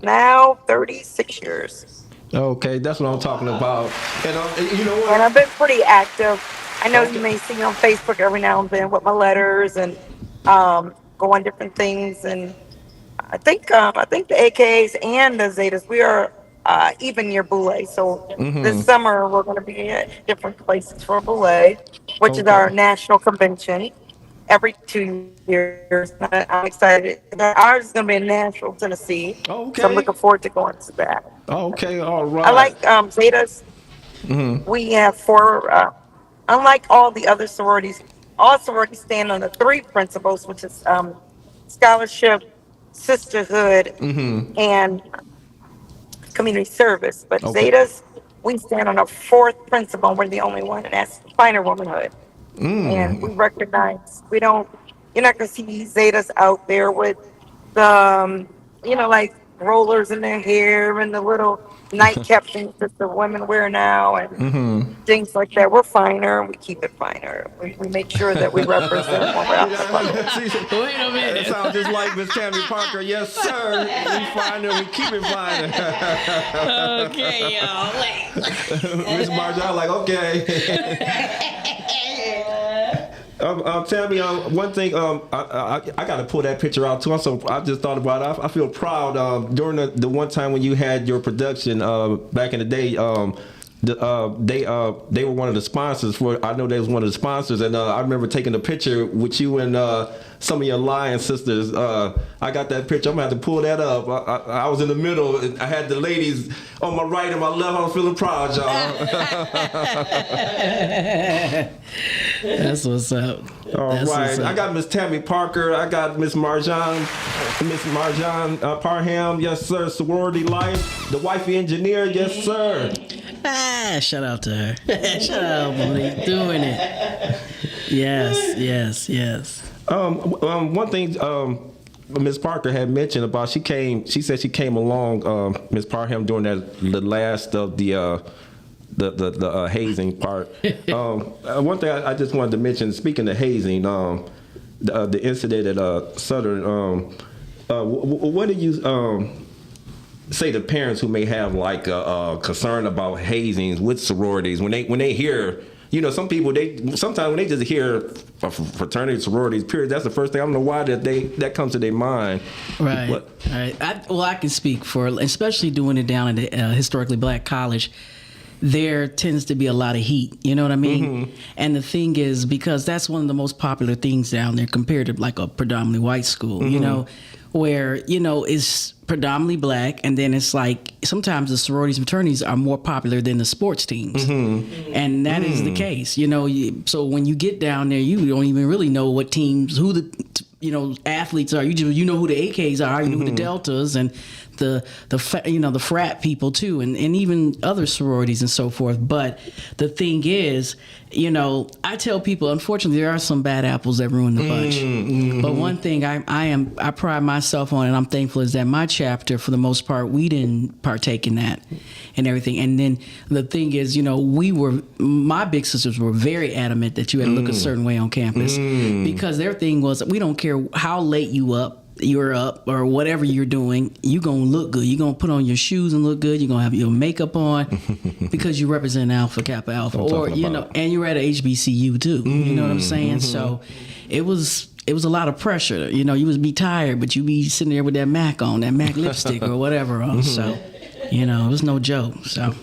now 36 years. Okay, that's what I'm talking about. And you know what? And I've been pretty active. I know Okay. you may see me on Facebook every now and then with my letters and go on different things. And I think the AKs and the Zetas, we are even year Boule. So this summer we're going to be at different places for Boule, which is our Okay. national convention every 2 years. I'm excited. Ours is going to be in Nashville, Tennessee. So I'm looking Okay. forward to going to that. Okay. All I like right. Zetas. We have four. Unlike all the other sororities, all sororities stand on the three principles, which is scholarship, sisterhood, and community service. But Okay. Zetas, we stand on a fourth principle. And we're the only one, and that's finer womanhood. And we recognize we don't. You're not gonna see Zetas out there with the, like rollers in their hair and the little nightcap things that the women wear now, and things like that. We're finer, and we keep it finer. We make sure that we represent when we're out in the public. See, Wait a it minute. sounds just like Miss Tammy Parker. Yes, sir. We find it. We keep it fine. Okay, y'all. Miss Marjan, like, okay. Tell me one thing. I got to pull that picture out too. So I just thought about it. I feel proud. During the one time when you had your production back in the day. They were one of the sponsors for. I know they was one of the sponsors, and I remember taking a picture with you and some of your Lion sisters. I got that picture. I'm gonna have to pull that up. I was in the middle. I had the ladies on my right and my left. I was feeling proud, y'all. That's what's up. All That's right, what's up. I got Miss Tammy Parker. I got Miss Marjan Parham. Yes, sir. Sorority life. The wifey engineer. Yes, sir. Shout out to her. Shout out, Monique, doing it. Yes. One thing Miss Parker had mentioned about she said she came along Miss Parham during the last of the hazing part. One thing I just wanted to mention, speaking of hazing, the incident at Southern, what do you say to parents who may have like a concern about hazing with sororities when they hear, some people, sometimes when they just hear fraternity, sororities, period, that's the first thing. I don't know why that comes to their mind. Right. But, Right. I can speak for, especially doing it down at the historically black college. There tends to be a lot of heat, you know what I mean? And the thing is, because that's one of the most popular things down there compared to like a predominantly white school, where, it's predominantly black, and then it's like sometimes the sororities and fraternities are more popular than the sports teams. And that is the case, so when you get down there, you don't even really know what teams, who the athletes are. You know who the AKs are, you know who the Deltas and the frat people too, and even other sororities and so forth. But the thing is, I tell people, unfortunately, there are some bad apples that ruin the bunch. But one thing I pride myself on, and I'm thankful, is that my chapter, for the most part, we didn't partake in that and everything. And then the thing is, my big sisters were very adamant that you had to look a certain way on campus, because their thing was, we don't care how late you're up or whatever you're doing, you're gonna look good. You're gonna put on your shoes and look good. You're gonna have your makeup on because you represent Alpha Kappa Alpha, or and you're at a HBCU too. You know what I'm saying? So it was a lot of pressure. You would be tired, but you be sitting there with that MAC on, that MAC lipstick or whatever on. So it was no joke. So.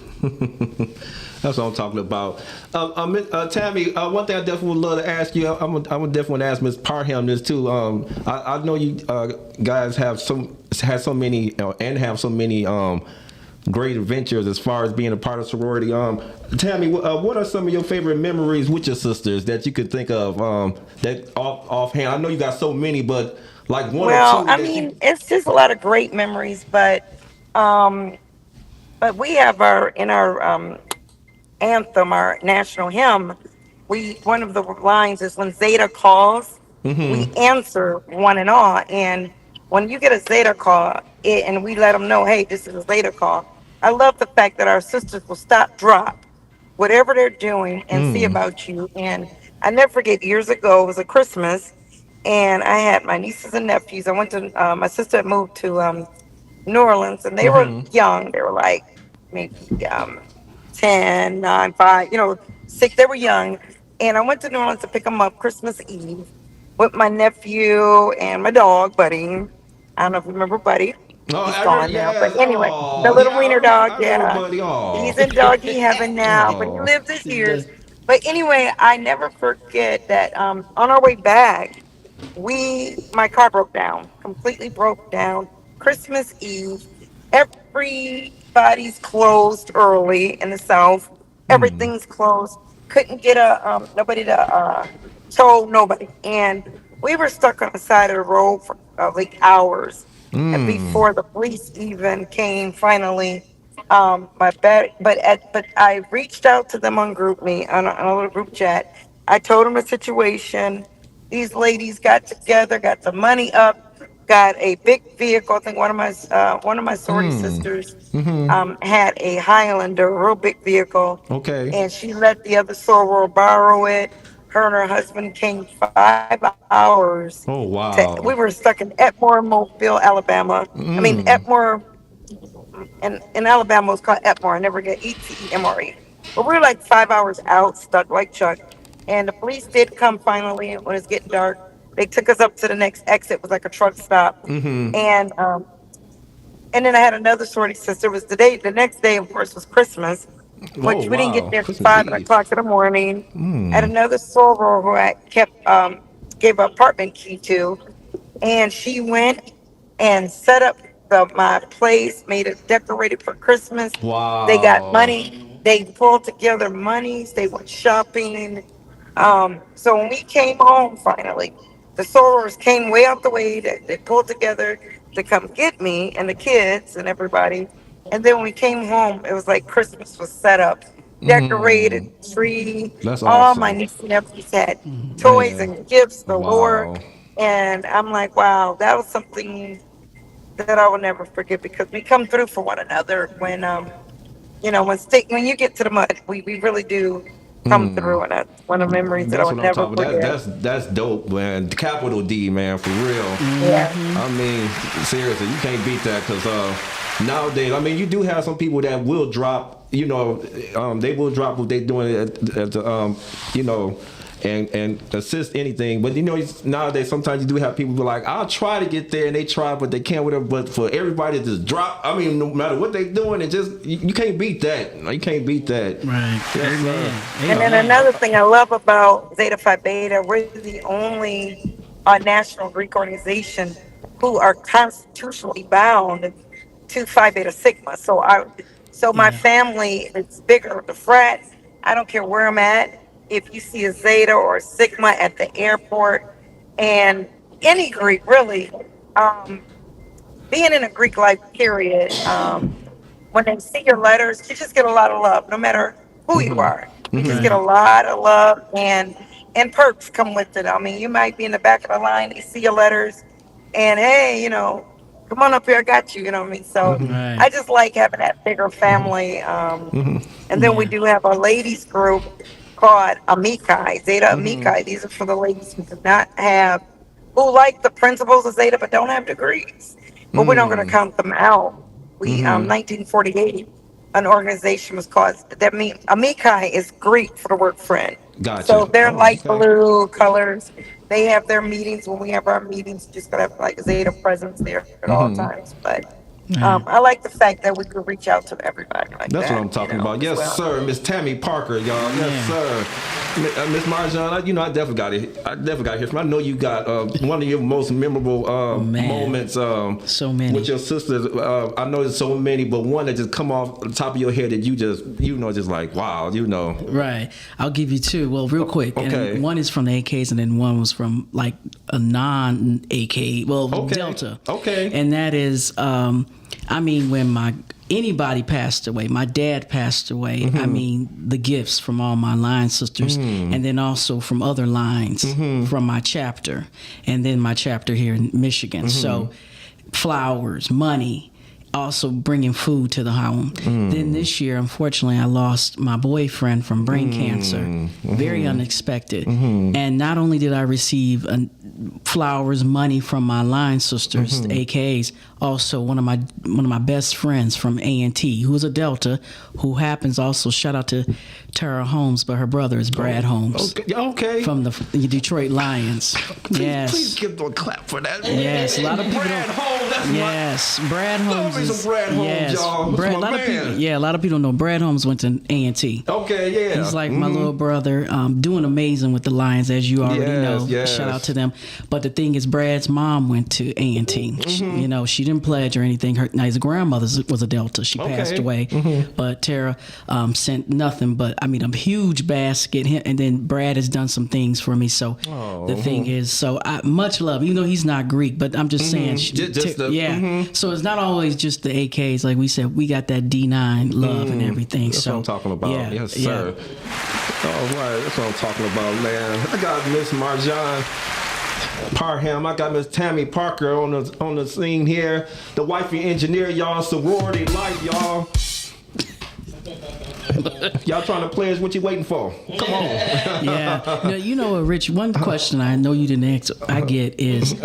That's what I'm talking about. Tammy, one thing I definitely would love to ask you, I would definitely want to ask Ms. Parham this too. I know you guys have so many great adventures as far as being a part of sorority. Tammy, what are some of your favorite memories with your sisters that you could think of that offhand? I know you got so many, but like one Well, or two. I mean, it's just a lot of great memories, um, but we have our anthem, our national hymn. One of the lines is, when Zeta calls, we answer one and all. And when you get a Zeta call, and we let them know, hey, this is a Zeta call. I love the fact that our sisters will stop, drop whatever they're doing, and see about you. And I never forget, years ago, it was a Christmas, and I had my nieces and nephews. I went to my sister had moved to New Orleans, and they were young. They were like maybe 10, 9, 5, 6. They were young. And I went to New Orleans to pick them up Christmas Eve. with my nephew and my dog, Buddy. I don't know if you remember Buddy. Oh, He's I remember. gone now. But Yes. anyway, the Oh, little yeah. wiener dog, I remember yeah. Buddy. Oh. He's in doggy heaven now, but he Oh. lived his years. The- But anyway, I never forget that on our way back, my car broke down, completely broke down. Christmas Eve, everybody's closed early in the South. Everything's closed. Couldn't get nobody to tow nobody, and we were stuck on the side of the road for like hours. And before the police even came, finally, but I reached out to them on GroupMe on a little group chat. I told them the situation. These ladies got together, got the money up, got a big vehicle. I think one of my sorority sisters had a Highlander, a real big vehicle, Okay. and she let the other soror borrow it. Her and her husband came 5 hours Oh, we wow. were stuck in Etmore, Mobile, Alabama. I mean, Etmore in Alabama was called Etmore. I never get ETEMRE. But we were like 5 hours out, stuck like Chuck. And the police did come finally when it's getting dark. They took us up to the next exit. It was like a truck stop. And then I had another sorority sister. It was the next day, of course, was Christmas, Oh, which we didn't get wow. there till Christmas 5 Eve. o'clock in the morning. Had another soror who I gave an apartment key to, and she went and set up my place, made it decorated for Christmas. They got Wow. money. They pulled together monies. They went shopping. So when we came home finally, the sorors came way out the way. They pulled together to come get me and the kids and everybody. And then when we came home, it was like Christmas was set up, decorated, tree. That's All my awesome. nieces and nephews had toys Man. and gifts galore. Wow. And I'm like, wow, that was something that I will never forget because we come through for one another when you get to the mud, we really do come through, and that's one of the memories that I That's will what I'm never talking about. forget. That's dope, man. Capital D, man, for real. Yeah. I mean, seriously, you can't beat that because nowadays, I mean, you do have some people that will drop, they will drop what they're doing at the, and assist anything. But nowadays sometimes you do have people who are like, I'll try to get there, and they try, but they can't. Whatever. But for everybody to just drop, I mean, no matter what they're doing, it just you can't beat that. You can't beat that. Right. Yes, Amen. sir. And then Amen. another thing I love about Zeta Phi Beta, we're the only national Greek organization who are constitutionally bound to Phi Beta Sigma. So my Yeah. family is bigger. The frat, I don't care where I'm at. If you see a Zeta or a Sigma at the airport, and any Greek really, um, being in a Greek life period, when they see your letters, you just get a lot of love, no matter who you are. You just get a Right. lot of love, and perks come with it. I mean, you might be in the back of the line, they see your letters, and hey, come on up here, I got you. You know what I mean? So Right. I just like having that bigger family. And then we Yeah. do have a ladies group called Amici, Zeta Amici. These are for the ladies who do not have, who like the principles of Zeta but don't have degrees. But we're not going to count them out. 1948, an organization was called, that mean, Amici is Greek for the word friend. So Gotcha. they're Oh, light okay. blue colors. They have their meetings when we have our meetings, just gonna have like Zeta presence there at all times. But Right. I like the fact that we could reach out to everybody like That's what that, I'm talking about. as Yes, well. sir. Miss Tammy Parker, y'all. Yes, Yeah. sir. Miss Marjan, I definitely got it. I definitely got to hear from you. I know you got one of your most memorable Man. moments So many. with your sisters. I know there's so many, but one that just come off the top of your head that you just, just like, wow, Right. I'll give you two. Well, real quick. Okay. And one is from the AKs, and then one was from like a non-AK. Well, Okay. Delta. Okay. And that is, when anybody passed away, my dad passed away. I mean, the gifts from all my line sisters, and then also from other lines from my chapter, and then my chapter here in Michigan. So, flowers, money. Also bringing food to the home. Then this year, unfortunately, I lost my boyfriend from brain cancer. Very unexpected. And not only did I receive flowers, money from my line sisters, the AKs, also one of my best friends from A&T, who is a Delta, who happens also, shout out to Tara Holmes, but her brother is Brad Holmes. Okay. From the Detroit Lions. Please give them a clap for that. Yes, a lot of people Brad don't. Holmes, that's Yes, Brad Holmes. Love me some Brad Holmes, y'all. That's Brad, my a lot of man. people. Yeah, a lot of people don't know. Brad Holmes went to A&T. Okay, yeah. He's like my little brother, doing amazing with the Lions, as you already know. Yes. Shout out to them. But the thing is, Brad's mom went to A&T. She didn't pledge or anything. His grandmother was a Delta. She passed away. But Tara sent nothing but, a huge basket. And then Brad has done some things for me. So the thing is, much love, even though he's not Greek. But I'm just saying, So it's not always just the AKs. Like we said, we got that D9 love and everything. That's what I'm talking about. Yeah, Yes, sir. All right, that's what I'm talking about, man. I got Miss Marjan Parham. I got Miss Tammy Parker on the scene here. The wifey engineer, y'all. Sorority life, y'all. Y'all trying to pledge? What you waiting for? Come on. Yeah. Rich, one question I know you didn't ask, I get is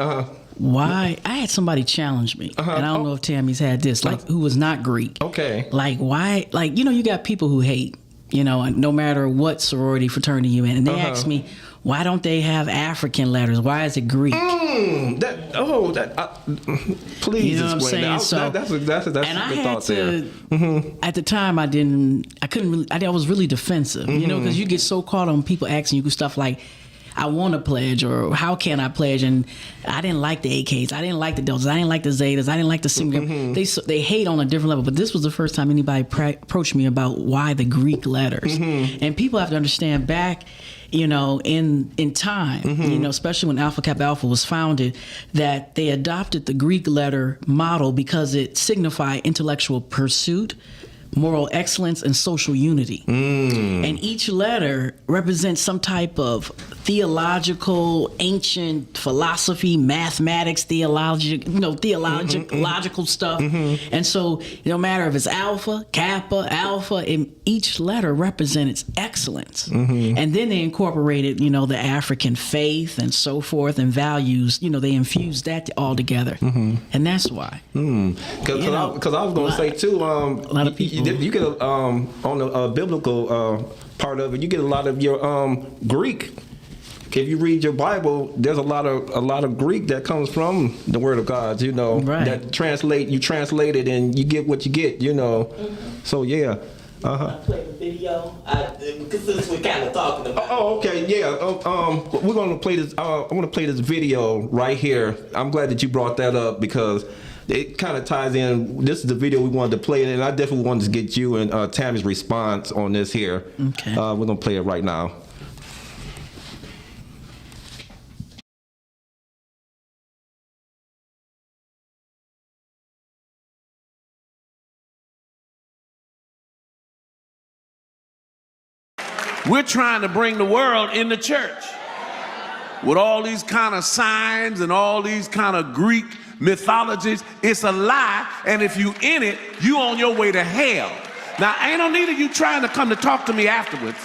why I had somebody challenge me, and I don't know if Tammy's had this, who was not Greek. Okay. Why? You got people who hate, no matter what sorority, fraternity you in, and they ask me, why don't they have African letters? Why is it Greek? Please you know what I'm explain saying? that. So That's and a I good had thought to. there. At the time, I couldn't really. I was really defensive, because you get so caught on people asking you stuff like, I want to pledge, or how can I pledge? And I didn't like the AKs. I didn't like the Deltas. I didn't like the Zetas. I didn't like the Sigma. They hate on a different level. But this was the first time anybody approached me about why the Greek letters. And people have to understand back, in time, especially when Alpha Kappa Alpha was founded, that they adopted the Greek letter model because it signified intellectual pursuit, moral excellence, and social unity. And each letter represents some type of theological, ancient philosophy, mathematics, theological stuff. And so no matter if it's Alpha, Kappa, Alpha, and each letter represents excellence. And then they incorporated, the African faith and so forth and values. They infused that all together. And that's why. Because I was going to say, too, a lot of people. You get on the biblical part of it. You get a lot of your Greek. If you read your Bible, there's a lot of Greek that comes from the Word of God. Right. That you translate it and you get what you get. So yeah. I play the video because since we're kind of talking about. Oh, okay, yeah. We're gonna play this. I want to play this video right here. I'm glad that you brought that up because it kind of ties in. This is the video we wanted to play, and I definitely wanted to get you and Tammy's response on this here. Okay. We're gonna play it right now. We're trying to bring the world in the church with all these kind of signs and all these kind of Greek mythologies. It's a lie, and if you in it, you on your way to hell. Now, ain't no need of you trying to come to talk to me afterwards.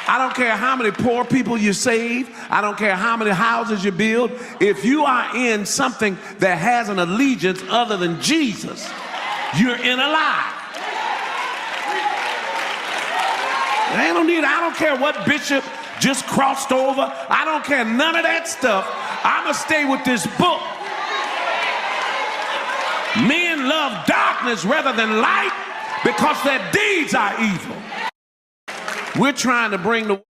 I don't care how many poor people you save. I don't care how many houses you build. If you are in something that has an allegiance other than Jesus, you're in a lie. Ain't no need. I don't care what bishop just crossed over. I don't care none of that stuff. I'ma stay with this book. Men love darkness rather than light because their deeds are evil. We're trying to bring the.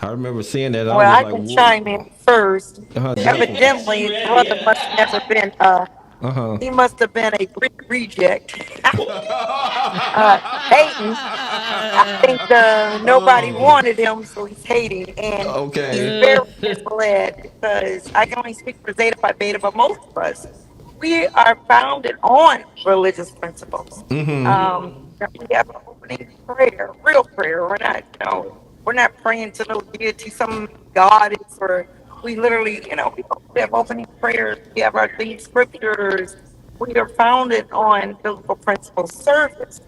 I remember seeing that. Well, I was can like, chime in first. Definitely. Evidently, brother must have never been. He must have been a Greek reject. Hating. I think nobody wanted him, so he's hating, and he's very misled because I can only speak for Zeta Phi Beta, but most of us, we are founded on religious principles. We have an opening prayer, real prayer. We're not praying to no deity, some goddess, or we literally, we have opening prayers. We have our lead scriptures. We are founded on biblical principles. Service,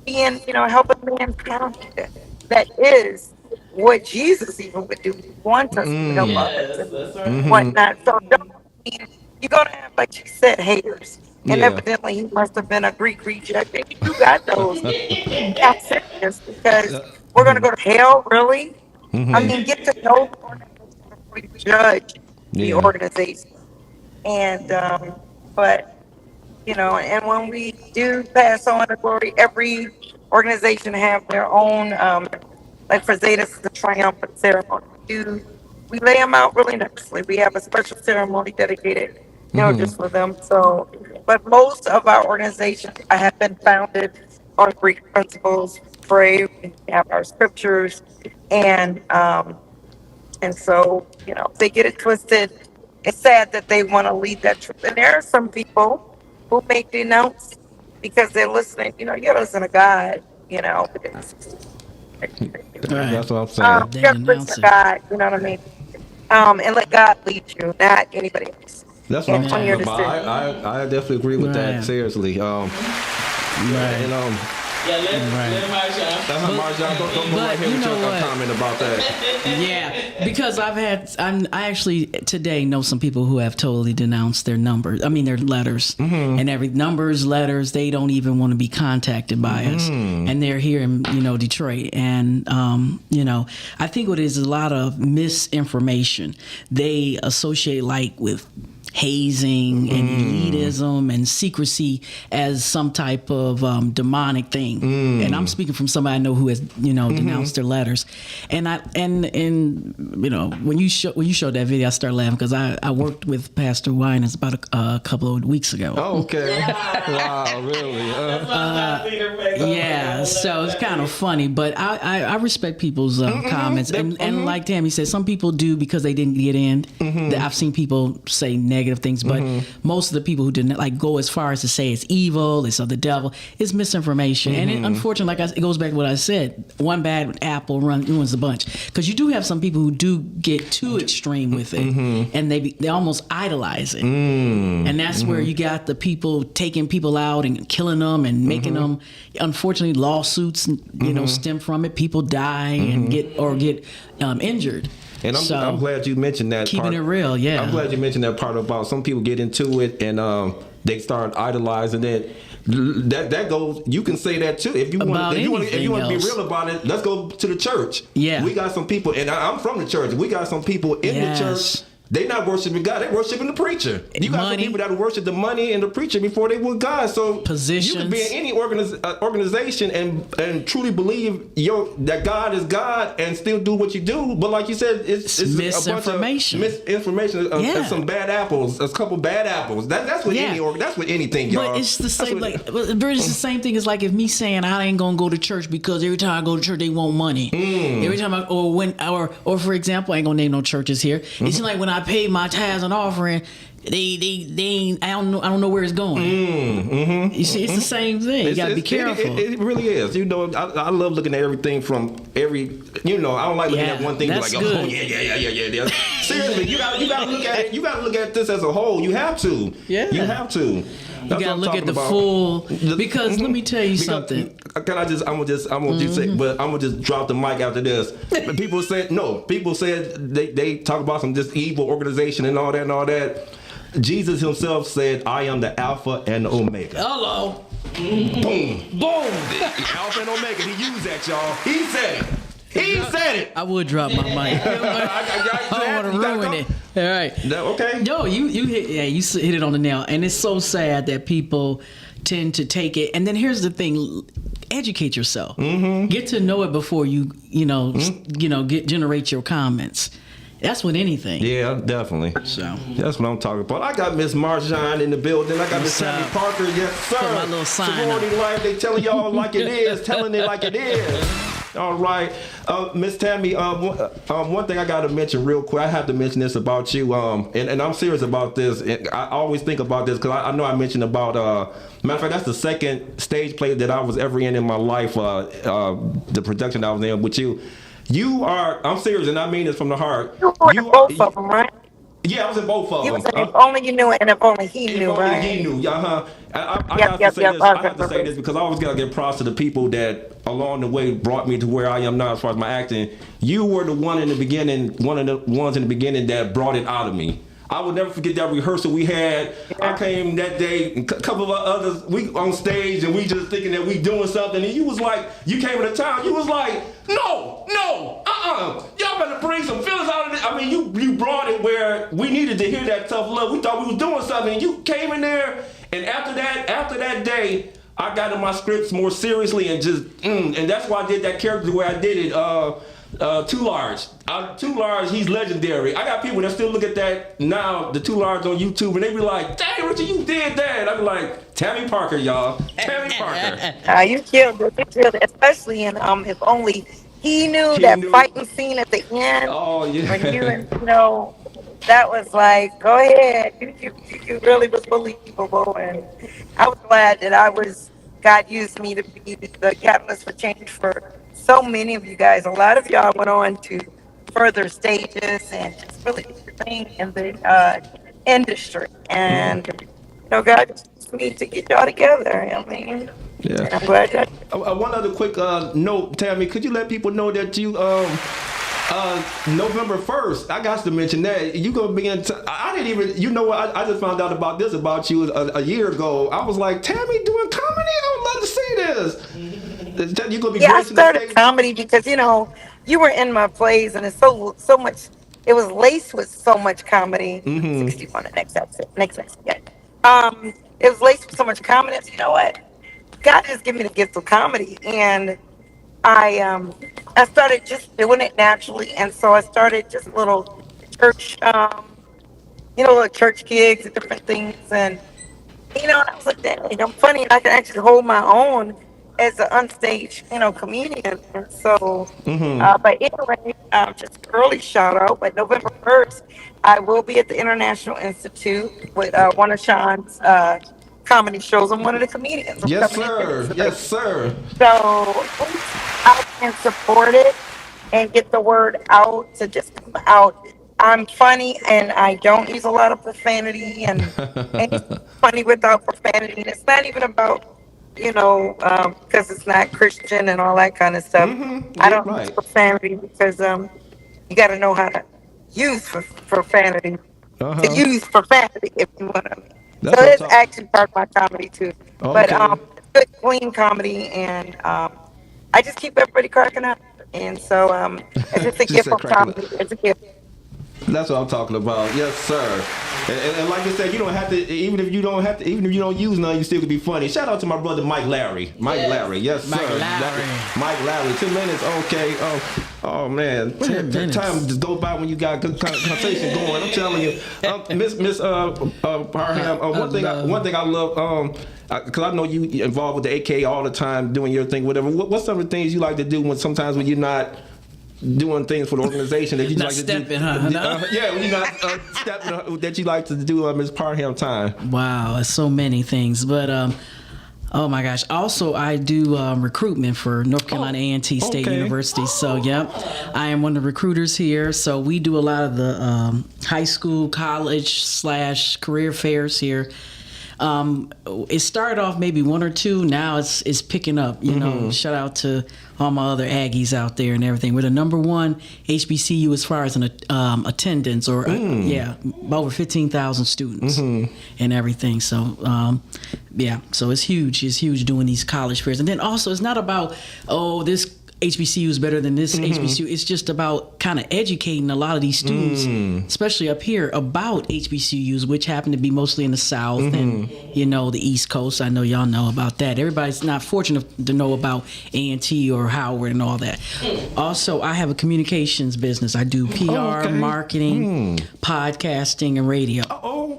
being, helping mankind. That is what Jesus even would do. He wants us to help others Yes, and that's right. whatnot. So don't, you're gonna have, like you said, haters. And Yeah. evidently he must have been a Greek reject. And you got those. I'm serious because we're gonna go to hell, really? I mean, get to know the organization before you judge the Yeah. organization. And but and when we do pass on the glory, every organization have their own, like for Zetas, the triumphant ceremony. We lay them out really nicely. We have a special ceremony dedicated, just for them. So, but most of our organizations have been founded on Greek principles. Pray, we have our scriptures, and so, if they get it twisted, it's sad that they want to lead that truth. And there are some people who may denounce because they're listening. You're listening to God, but Right. That's what I'm saying. They you're listening denounce to it. God, you know what I mean? And let God lead you, not anybody else. That's what I'm And on your talking Yeah. about. decision. I definitely agree with that. Right. Seriously. Right. And Yeah, let Marshawn. Marjan, go but right here you with know your what? comment about that. Yeah, because I actually today know some people who have totally denounced their numbers. I mean, their letters and every numbers, letters. They don't even want to be contacted by us, and they're here in Detroit. And I think what is a lot of misinformation. They associate with hazing and elitism and secrecy as some type of demonic thing. And I'm speaking from somebody I know who has denounced their letters. And when you showed that video, I started laughing because I worked with Pastor Wine about a couple of weeks ago. Oh, okay. Wow, really? Yeah, so it's kind of funny, but I respect people's comments, and like Tammy said, some people do because they didn't get in. I've seen people say negative things, but most of the people who didn't go as far as to say it's evil, it's of the devil, it's misinformation, and unfortunately, it goes back to what I said: one bad apple ruins the bunch. Because you do have some people who do get too extreme with it, and they almost idolize it, and that's where you got the people taking people out and killing them and making them. Unfortunately, lawsuits stem from it. People die and get injured. And I'm glad you mentioned that keeping part. it real, yeah. I'm glad you mentioned that part about some people get into it and they start idolizing it. That goes. You can say that too if you want. If you want to be real about it, let's go to the church. Yeah, we got some people, and I'm from the church. We got some people in the church. They not worshiping God. They worshiping the preacher. You got some people that worship the money and the preacher before they with God. So positions. You can be in any organization and truly believe that God is God and still do what you do. But like you said, it's misinformation. A bunch of misinformation. And some bad apples. A couple bad apples. That's with that's with anything, y'all. But it's the same. It's the same thing as if me saying I ain't gonna go to church because every time I go to church they want money. Every time or for example, I ain't gonna name no churches here. It seems like when I pay my tithes and offering, they ain't. I don't know where it's going. You see, it's the same thing. You gotta be careful. It really is. I love looking at everything from every. I don't like looking at one thing like, good. oh yeah. Seriously, you gotta look at it. You gotta look at this as a whole. You have to. Yeah. You have to. You gotta look at the full. Because let me tell you something. I'm gonna just drop the mic after this. People said they talk about some this evil organization and all that. Jesus himself said, "I am the Alpha and the Omega." Hello. Boom. Alpha and Omega. He used that, y'all. He said it. He said it. I would drop my mic. I don't want to ruin it. All right. Okay. No, you hit it on the nail, and it's so sad that people tend to take it. And then here's the thing: educate yourself. Get to know it before you generate your comments. That's with anything. Yeah, definitely. So that's what I'm talking about. I got Miss Marjan in the building. I got Miss Tammy Parker. Yes, sir. Put my little sign Sorority life. They telling y'all like it is. Telling it like it is. All right, Miss Tammy. One thing I got to mention real quick. I have to mention this about you. And I'm serious about this. I always think about this because I know I mentioned about. Matter of fact, that's the second stage play that I was ever in my life. The production I was in with you. You are. I'm serious, and I mean this from the heart. You were both of them, right? Yeah, I was in both of You them. was in If Only You Knew, and If Only He If Knew, only he right? knew. I Yep, got to yep, say yep. this. I I have to say remember. this because I always got to give props to the people that along the way brought me to where I am now as far as my acting. You were the one in the beginning, one of the ones in the beginning that brought it out of me. I will never forget that rehearsal we had. I Yeah. came that day, a couple of others, we on stage and we just thinking that we doing something. And you was like, you came into town, you was like, no, y'all better bring some feelings out of it. I mean, you brought it where we needed to hear that tough love. We thought we was doing something. And you came in there, and after that day, I got in my scripts more seriously and just, and that's why I did that character the way I did it. Too Large. Too Large, he's legendary. I got people that still look at that now, the Too Large on YouTube, and they be like, dang, Richard, you did that. I be like, Tammy Parker, y'all. Tammy Parker. You killed it. You killed it. Especially in If Only He Knew, He that knew. fighting scene at the end Oh, when you yeah. and that was like, go ahead. You really was believable, and I was glad that God used me to be the catalyst for change for so many of you guys. A lot of y'all went on to further stages and just really do your thing in the industry, and God used me to get y'all together. I mean, Yeah. and I'm glad y'all. One other quick note, Tammy, could you let people know that you November 1st, I got to mention that you gonna be in. I didn't even. You know what? I just found out about this about you a year ago. I was like, Tammy doing comedy. I would love to see this. You gonna be Yeah, I gracing the started stage? comedy because you were in my plays, and it's so much. It was laced with so much comedy. 61, the next episode, next episode. Yeah. It was laced with so much comedy. I said, you know what? God just give me the gift of comedy, and I started just doing it naturally, and so I started just little church, little church gigs and different things, and and I was like, dang, I'm funny, and I can actually hold my own as an unstage, comedian. And so, but anyway, just an early shout out. But November 1st, I will be at the International Institute with one of Sean's comedy shows. I'm one of the comedians. I'm Yes, coming in there. sir. Yes, sir. So please out and support it and get the word out to just come out. I'm funny and I don't use a lot of profanity and it's funny without profanity. And it's not even about, because it's not Christian and all that kind of stuff. I Yeah, don't use right. profanity because you got to know how to use profanity Uh to huh. use profanity if you want to. So That's what I'm it's talking. actually part of my comedy too. But Okay. it's good, clean comedy, and I just keep everybody cracking up. And so it's just a Just gift said from cracking up. comedy. It's a gift. That's what I'm talking about. Yes, sir. And like I said, you don't have to. Even if you don't have to. Even if you don't use none, you still can be funny. Shout out to my brother Mike Larry. Mike Larry. Yes, Mike sir. Larry. Mike Larry. 2 minutes. Okay. Oh man. 10 minutes. Time just goes by when you got good conversation going. I'm telling you, Miss Parham. One thing I love. Because I know you involved with the AK all the time, doing your thing, whatever. What's some of the things you like to do sometimes when you're not doing things for the organization that you Not like stepping, to do? huh? No? Yeah, when you're not stepping that you like to do Ms. Parham time. Wow, it's so many things. But oh my gosh. Also, I do recruitment for North Carolina A&T State okay. University. So, yep, I am one of the recruiters here. So we do a lot of the high school, college / career fairs here. It started off maybe one or two. Now it's picking up. Shout out to all my other Aggies out there and everything. We're the number one HBCU as far as an attendance, or over 15,000 students and everything. So so it's huge. It's huge doing these college fairs, and then also it's not about this HBCU is better than this HBCU. It's just about kind of educating a lot of these students, especially up here, about HBCUs, which happen to be mostly in the South and, the East Coast. I know y'all know about that. Everybody's not fortunate to know about A&T or Howard and all that. Also, I have a communications business. I do PR, marketing, podcasting, and radio. Go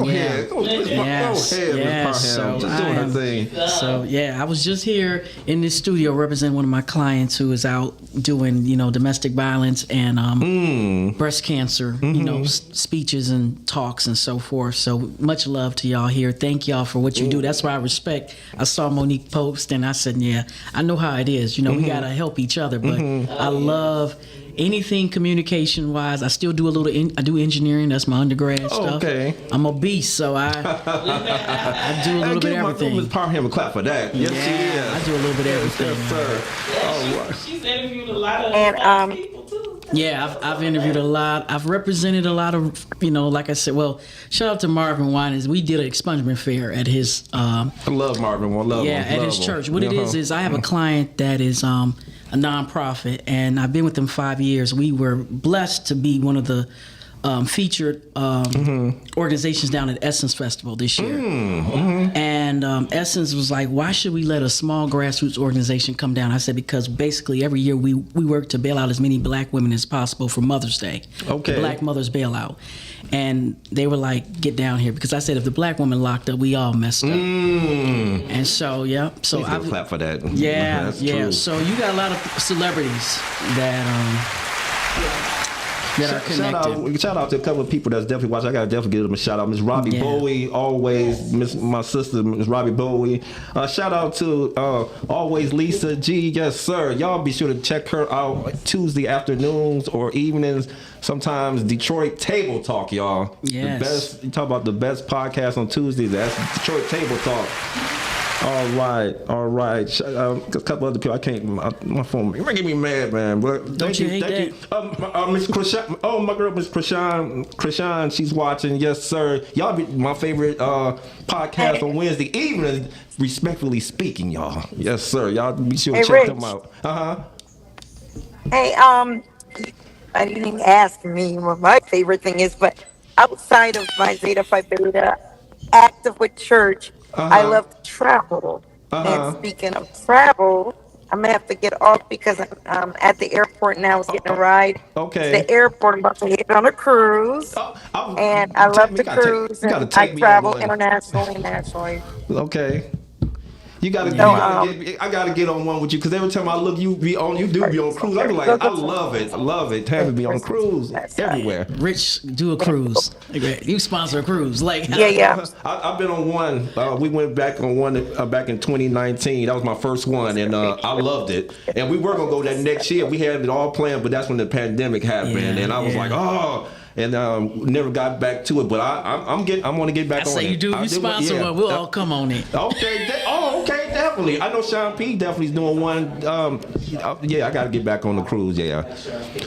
ahead. Go ahead, Ms. Parham. So Just doing her thing. So I was just here in this studio representing one of my clients who is out doing, domestic violence and breast cancer, speeches and talks and so forth. So much love to y'all here. Thank y'all for what you do. That's why I respect. I saw Monique post and I said, I know how it is. We got to help each other, but I love anything communication wise. I still do a little. I do engineering. That's my undergrad stuff. Okay. I'm a beast, so I do a little bit of everything. Give Ms. Parham a clap for that. Yes, she is. I do a little bit of everything. Yes, sir. All right. She's interviewed a lot of And, people too. Yeah, I've interviewed a lot. I've represented a lot of, like I said, well, shout out to Marvin Winans. We did an expungement fair at his I love Marvin. Love him. at his Love church. him. What it is I have a client that is a nonprofit, and I've been with them 5 years. We were blessed to be one of the featured organizations down at Essence Festival this year. And Essence was like, why should we let a small grassroots organization come down? I said, because basically every year we work to bail out as many black women as possible for Mother's Day. Okay. The Black Mothers Bailout. And they were like, get down here. Because I said, if the black woman locked up, we all messed up. And so, yeah. So I clap for that. Yeah, That's yeah. true. So you got a lot of celebrities that are connected. Shout out to a couple of people that's definitely watching. I gotta definitely give them a shout out. Miss Robbie Bowie, always. My sister, Miss Robbie Bowie. Shout out to always Lisa G. Yes, sir. Y'all be sure to check her out Tuesday afternoons or evenings. Sometimes Detroit Table Talk, y'all. Yes. The best. You talk about the best podcast on Tuesdays. That's Detroit Table Talk. All right. A couple other people. I can't. My phone. You're making me mad, man. But thank you. Miss Krishan. Oh, my girl, Miss Krishan. Krishan, she's watching. Yes, sir. Y'all be my favorite podcast on Wednesday evenings. Respectfully speaking, y'all. Yes, sir. Y'all be sure to check Rich. them out. Hey, I didn't even ask me what my favorite thing is, but outside of my Zeta Phi Beta active with church, I love to travel. And speaking of travel, I'm gonna have to get off because I'm at the airport now. I was getting a ride to the airport. I'm about to head on a cruise, and I love to cruise. And I travel internationally and nationally. Okay. I gotta get on one with you because every time I look, you do be on cruise. I be like, I love it. Tammy be on cruise everywhere. Rich, do a cruise. You sponsor a cruise, like Yeah. I've been on one. We went back on one back in 2019. That was my first one, and I loved it. And we were gonna go that next year. We had it all planned, but that's when the pandemic happened, and I was like, oh. And never got back to it, but I want to get back on it. I say you do. You sponsor one, we'll all come on it. Okay. Definitely. I know Sean P. definitely is doing one. I got to get back on the cruise. Yeah.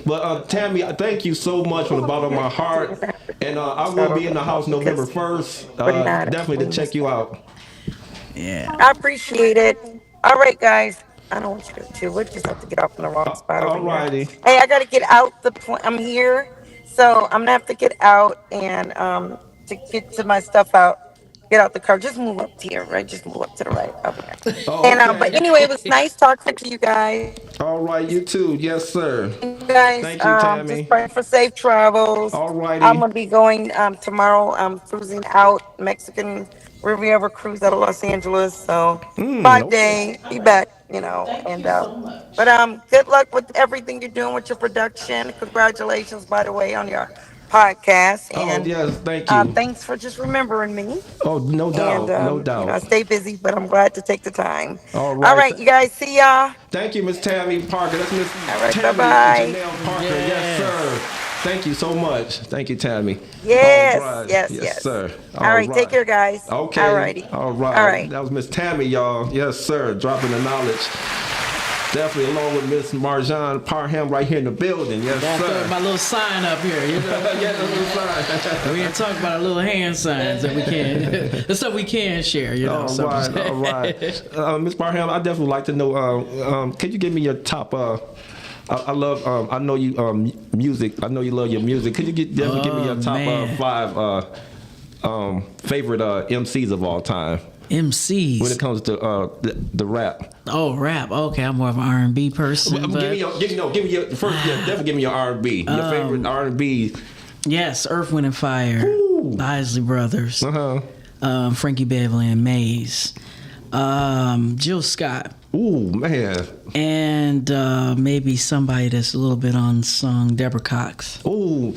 But Tammy, thank you so much from the bottom of my heart. And I will be in the house November 1st. Definitely to check you out. Yeah. I appreciate it. All right, guys. I don't want you to. We just have to get off in the wrong spot. All righty. Hey, I got to get out I'm here. So I'm gonna have to get out and to get to my stuff out, get out the car. Just move up here, right? Just move up to the right. Okay. But anyway, it was nice talking to you guys. All right, you too. Yes, sir. You guys, Thank you, Tammy. just pray for safe travels. All righty. I'm gonna be going tomorrow. I'm cruising out Mexican Riviera cruise out of Los Angeles. So 5 day, be back. Thank you so much. But good luck with everything you're doing with your production. Congratulations, by the way, on your podcast. And yes, thank you. thanks for just remembering me. Oh, no doubt, And no doubt. I stay busy, but I'm glad to take the time. All right. All right, you guys. See y'all. Thank you, Miss Tammy Parker. That's Miss right, Tammy bye-bye. Janelle Parker. Yes, sir. Thank you so much. Thank you, Tammy. Yes, All right. yes. sir. All right, take care, guys. Okay. All righty. All right. All right. That was Miss Tammy, y'all. Yes, sir. Dropping the knowledge. Definitely along with Miss Marjan Parham right here in the building. Yes, sir. My little sign up here. You know? Yeah, the little sign. We didn't talk about our little hand signs that we can, the stuff we can share. All right. Miss Parham, I definitely like to know. Could you give me your top? I love. I know you music. I know you love your music. Could you definitely give me your top 5 favorite MCs of all time? MCs. When it comes to the rap. Oh, rap. Okay, I'm more of an R&B person. Give me your first. Definitely give me your R&B. Your favorite R&B. Yes, Earth, Wind and Fire. Ooh. The Isley Brothers. Frankie Beverly and Maze. Jill Scott. Ooh, man. And maybe somebody that's a little bit unsung, Deborah Cox. Ooh,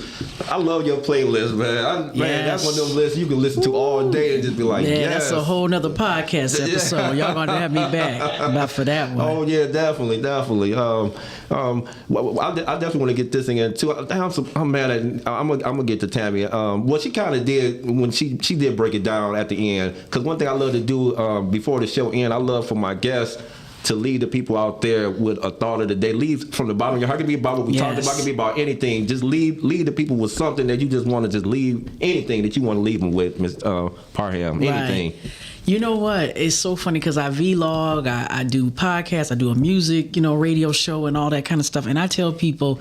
I love your playlist, man. Man, that's one of those lists you can listen to all day and just be like, Yeah, yes. That's a whole nother podcast episode. Y'all gonna have me back for that one. Oh yeah, definitely. Well, I definitely want to get this thing in too. I'm mad at. I'm gonna get to Tammy. What she kind of did when she did break it down at the end. Because one thing I love to do before the show end, I love for my guests to lead the people out there with a thought of the day. Lead from the bottom of your heart. It can be about what we talked about. It can be about anything. Just lead the people with something that you just want to just leave. Anything that you want to leave them with, Ms. Parham. Anything. Right. You know what? It's so funny because I vlog, I do podcasts, I do a music, radio show and all that kind of stuff. And I tell people,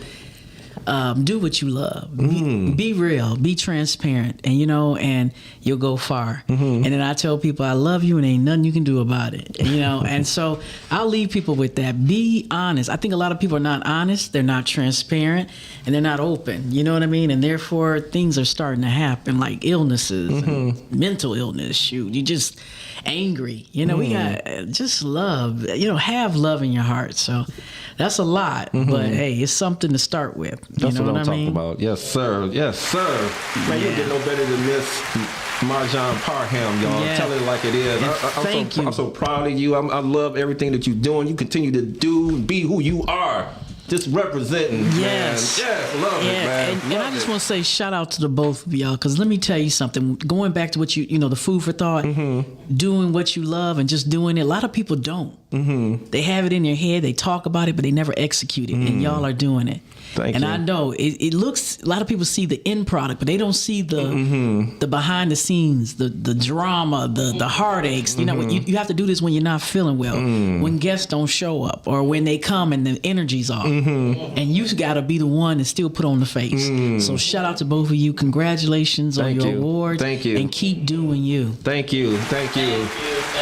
do what you love. Be real. Be transparent. And, and you'll go far. And then I tell people I love you and ain't nothing you can do about it. And so I'll leave people with that. Be honest. I think a lot of people are not honest. They're not transparent and they're not open. You know what I mean? And therefore things are starting to happen like illnesses and mental illness. Shoot, you just angry. We got just love. Have love in your heart. So that's a lot, but hey, it's something to start with. That's what I'm talking about. Yes, sir. Yes, sir. Man, you get no better than Miss Marjan Parham, y'all. Yeah. Tell it like it is. Thank you. I'm so proud of you. I love everything that you're doing. You continue to do and be who you are. Just representing, yes. man. Yes, love it, man. And I just want to say shout out to the both of y'all, because let me tell you something. Going back to what the food for thought, doing what you love and just doing it. A lot of people don't. They have it in their head, they talk about it, but they never execute it. And y'all are doing it. Thank you. I know it looks. A lot of people see the end product, but they don't see the behind the scenes, the drama, the heartaches. You have to do this when you're not feeling well, when guests don't show up, or when they come and the energy's off, and you got to be the one to still put on the face. So shout out to both of you. Congratulations on your award. Thank you. And keep doing you. Thank you.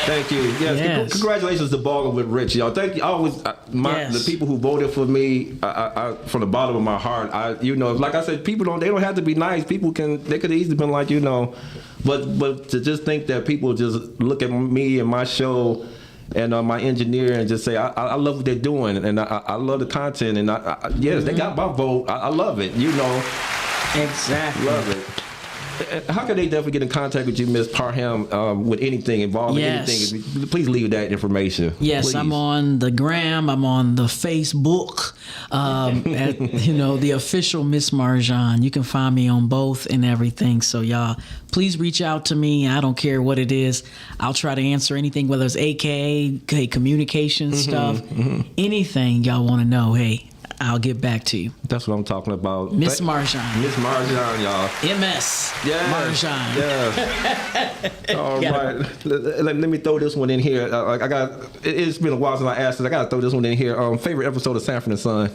Yes. Congratulations to Ballin with Rich, y'all. Thank you. The people who voted for me, I from the bottom of my heart, like I said, people they don't have to be nice. They could easily been like, but to just think that people just look at me and my show and my engineer and just say, I love what they're doing and I love the content and yes, they got my vote. I love it. Exactly. Love it. How can they definitely get in contact with you, Ms. Parham, with anything involving anything? Please leave that information. Yes, please. I'm on the gram. I'm on the Facebook. At, the official Miss Marjan. You can find me on both and everything. So y'all, please reach out to me. I don't care what it is. I'll try to answer anything, whether it's AKA communication stuff, anything y'all want to know. Hey, I'll get back to you. That's what I'm talking about. Miss Marjan. Miss Marjan, y'all. MS. Yes. Marjan. Yes. All right. Let me throw this one in here. It's been a while since I asked this. I got to throw this one in here. Favorite episode of Sanford and Son?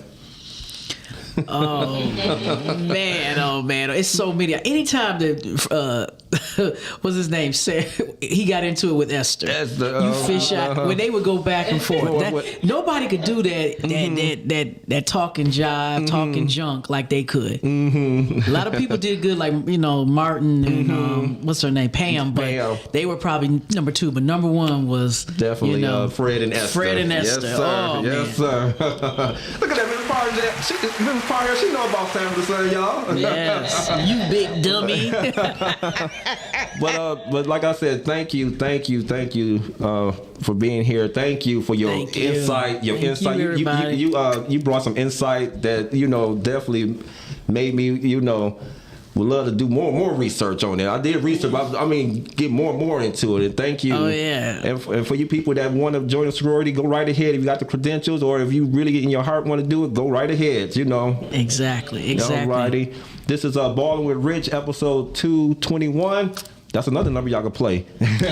Oh man, it's so many. Anytime that what's his name said he got into it with Esther, you fish out when they would go back and forth. Nobody could do that talking jive, talking junk like they could. A lot of people did good, like Martin and what's her name, Pam, but they were probably number 2. But number 1 was definitely Fred and Esther. Fred and Esther. Yes, sir. Yes, sir. Look at that, Miss Parham. She know about Sanford and Son, y'all. Yes, you big dummy. But like I said, thank you for being here. Thank you for your insight. You brought some insight that definitely made me would love to do more research on it. I did research. Get more into it. And thank you. Oh yeah. And for you people that want to join a sorority, go right ahead. If you got the credentials, or if you really in your heart want to do it, go right ahead. Exactly. Alrighty. This is Ballin with Rich, episode 221. That's another number y'all can play. And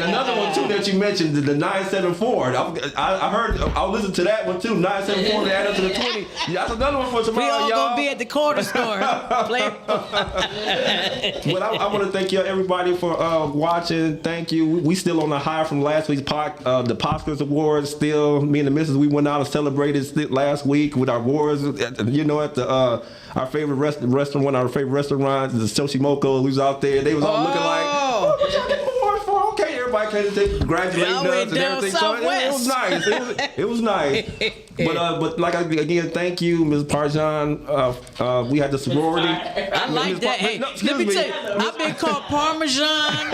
another one too that you mentioned, the 974. I heard. I'll listen to that one too. 974 to add up to the 20. That's another one for tomorrow, y'all. We all gonna be at the corner store. Well, I want to thank you everybody for watching. Thank you. We still on the high from last week's the Oscars Awards. Still, me and the missus, we went out and celebrated last week with our awards. At the our favorite restaurant, one of our favorite restaurants, the Soshimoko. We was out there. They was all looking like, what y'all get awards for? Okay, everybody came to take congratulating Y'all us went and down everything. So it was nice. It was nice. But like again, thank you, Ms. Parjan. We had the sorority. I like that. Hey, let me tell you, I've been called Parmesan.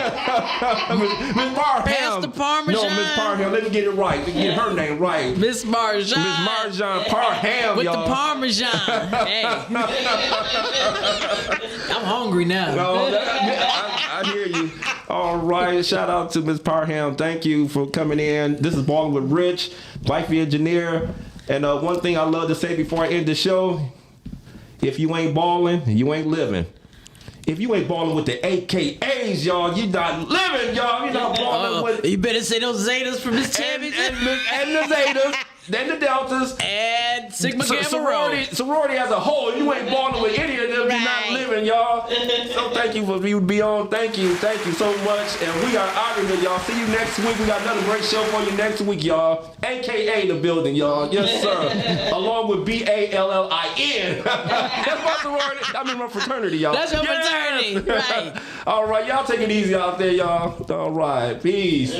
Miss Parham. Pastor Parmesan. No, Miss Parham. Let me get it right. Let me get her name right. Miss Marjan. Miss Marjan Parham, With y'all. the Parmesan. Hey. I'm hungry now. No, I hear you. All right. Shout out to Miss Parham. Thank you for coming in. This is Ballin with Rich, wifey engineer. And one thing I love to say before I end the show, if you ain't balling, you ain't living. If you ain't balling with the AKAs, y'all, you not living, y'all. You not balling with... You better say those Zetas from Miss Championship. And the Zetas, then the Deltas. And Sigma Gamma Rho. Sorority as a whole, you ain't balling with any of them. You're not living, y'all. So thank you for you be on. Thank you so much. And we are out of here, y'all. See you next week. We got another great show for you next week, y'all. AKA the building, y'all. Yes, sir. Along with B.A.L.L.I.N. That's my sorority. I mean my fraternity, y'all. That's your fraternity, right? All right, y'all take it easy out there, y'all. All right, peace.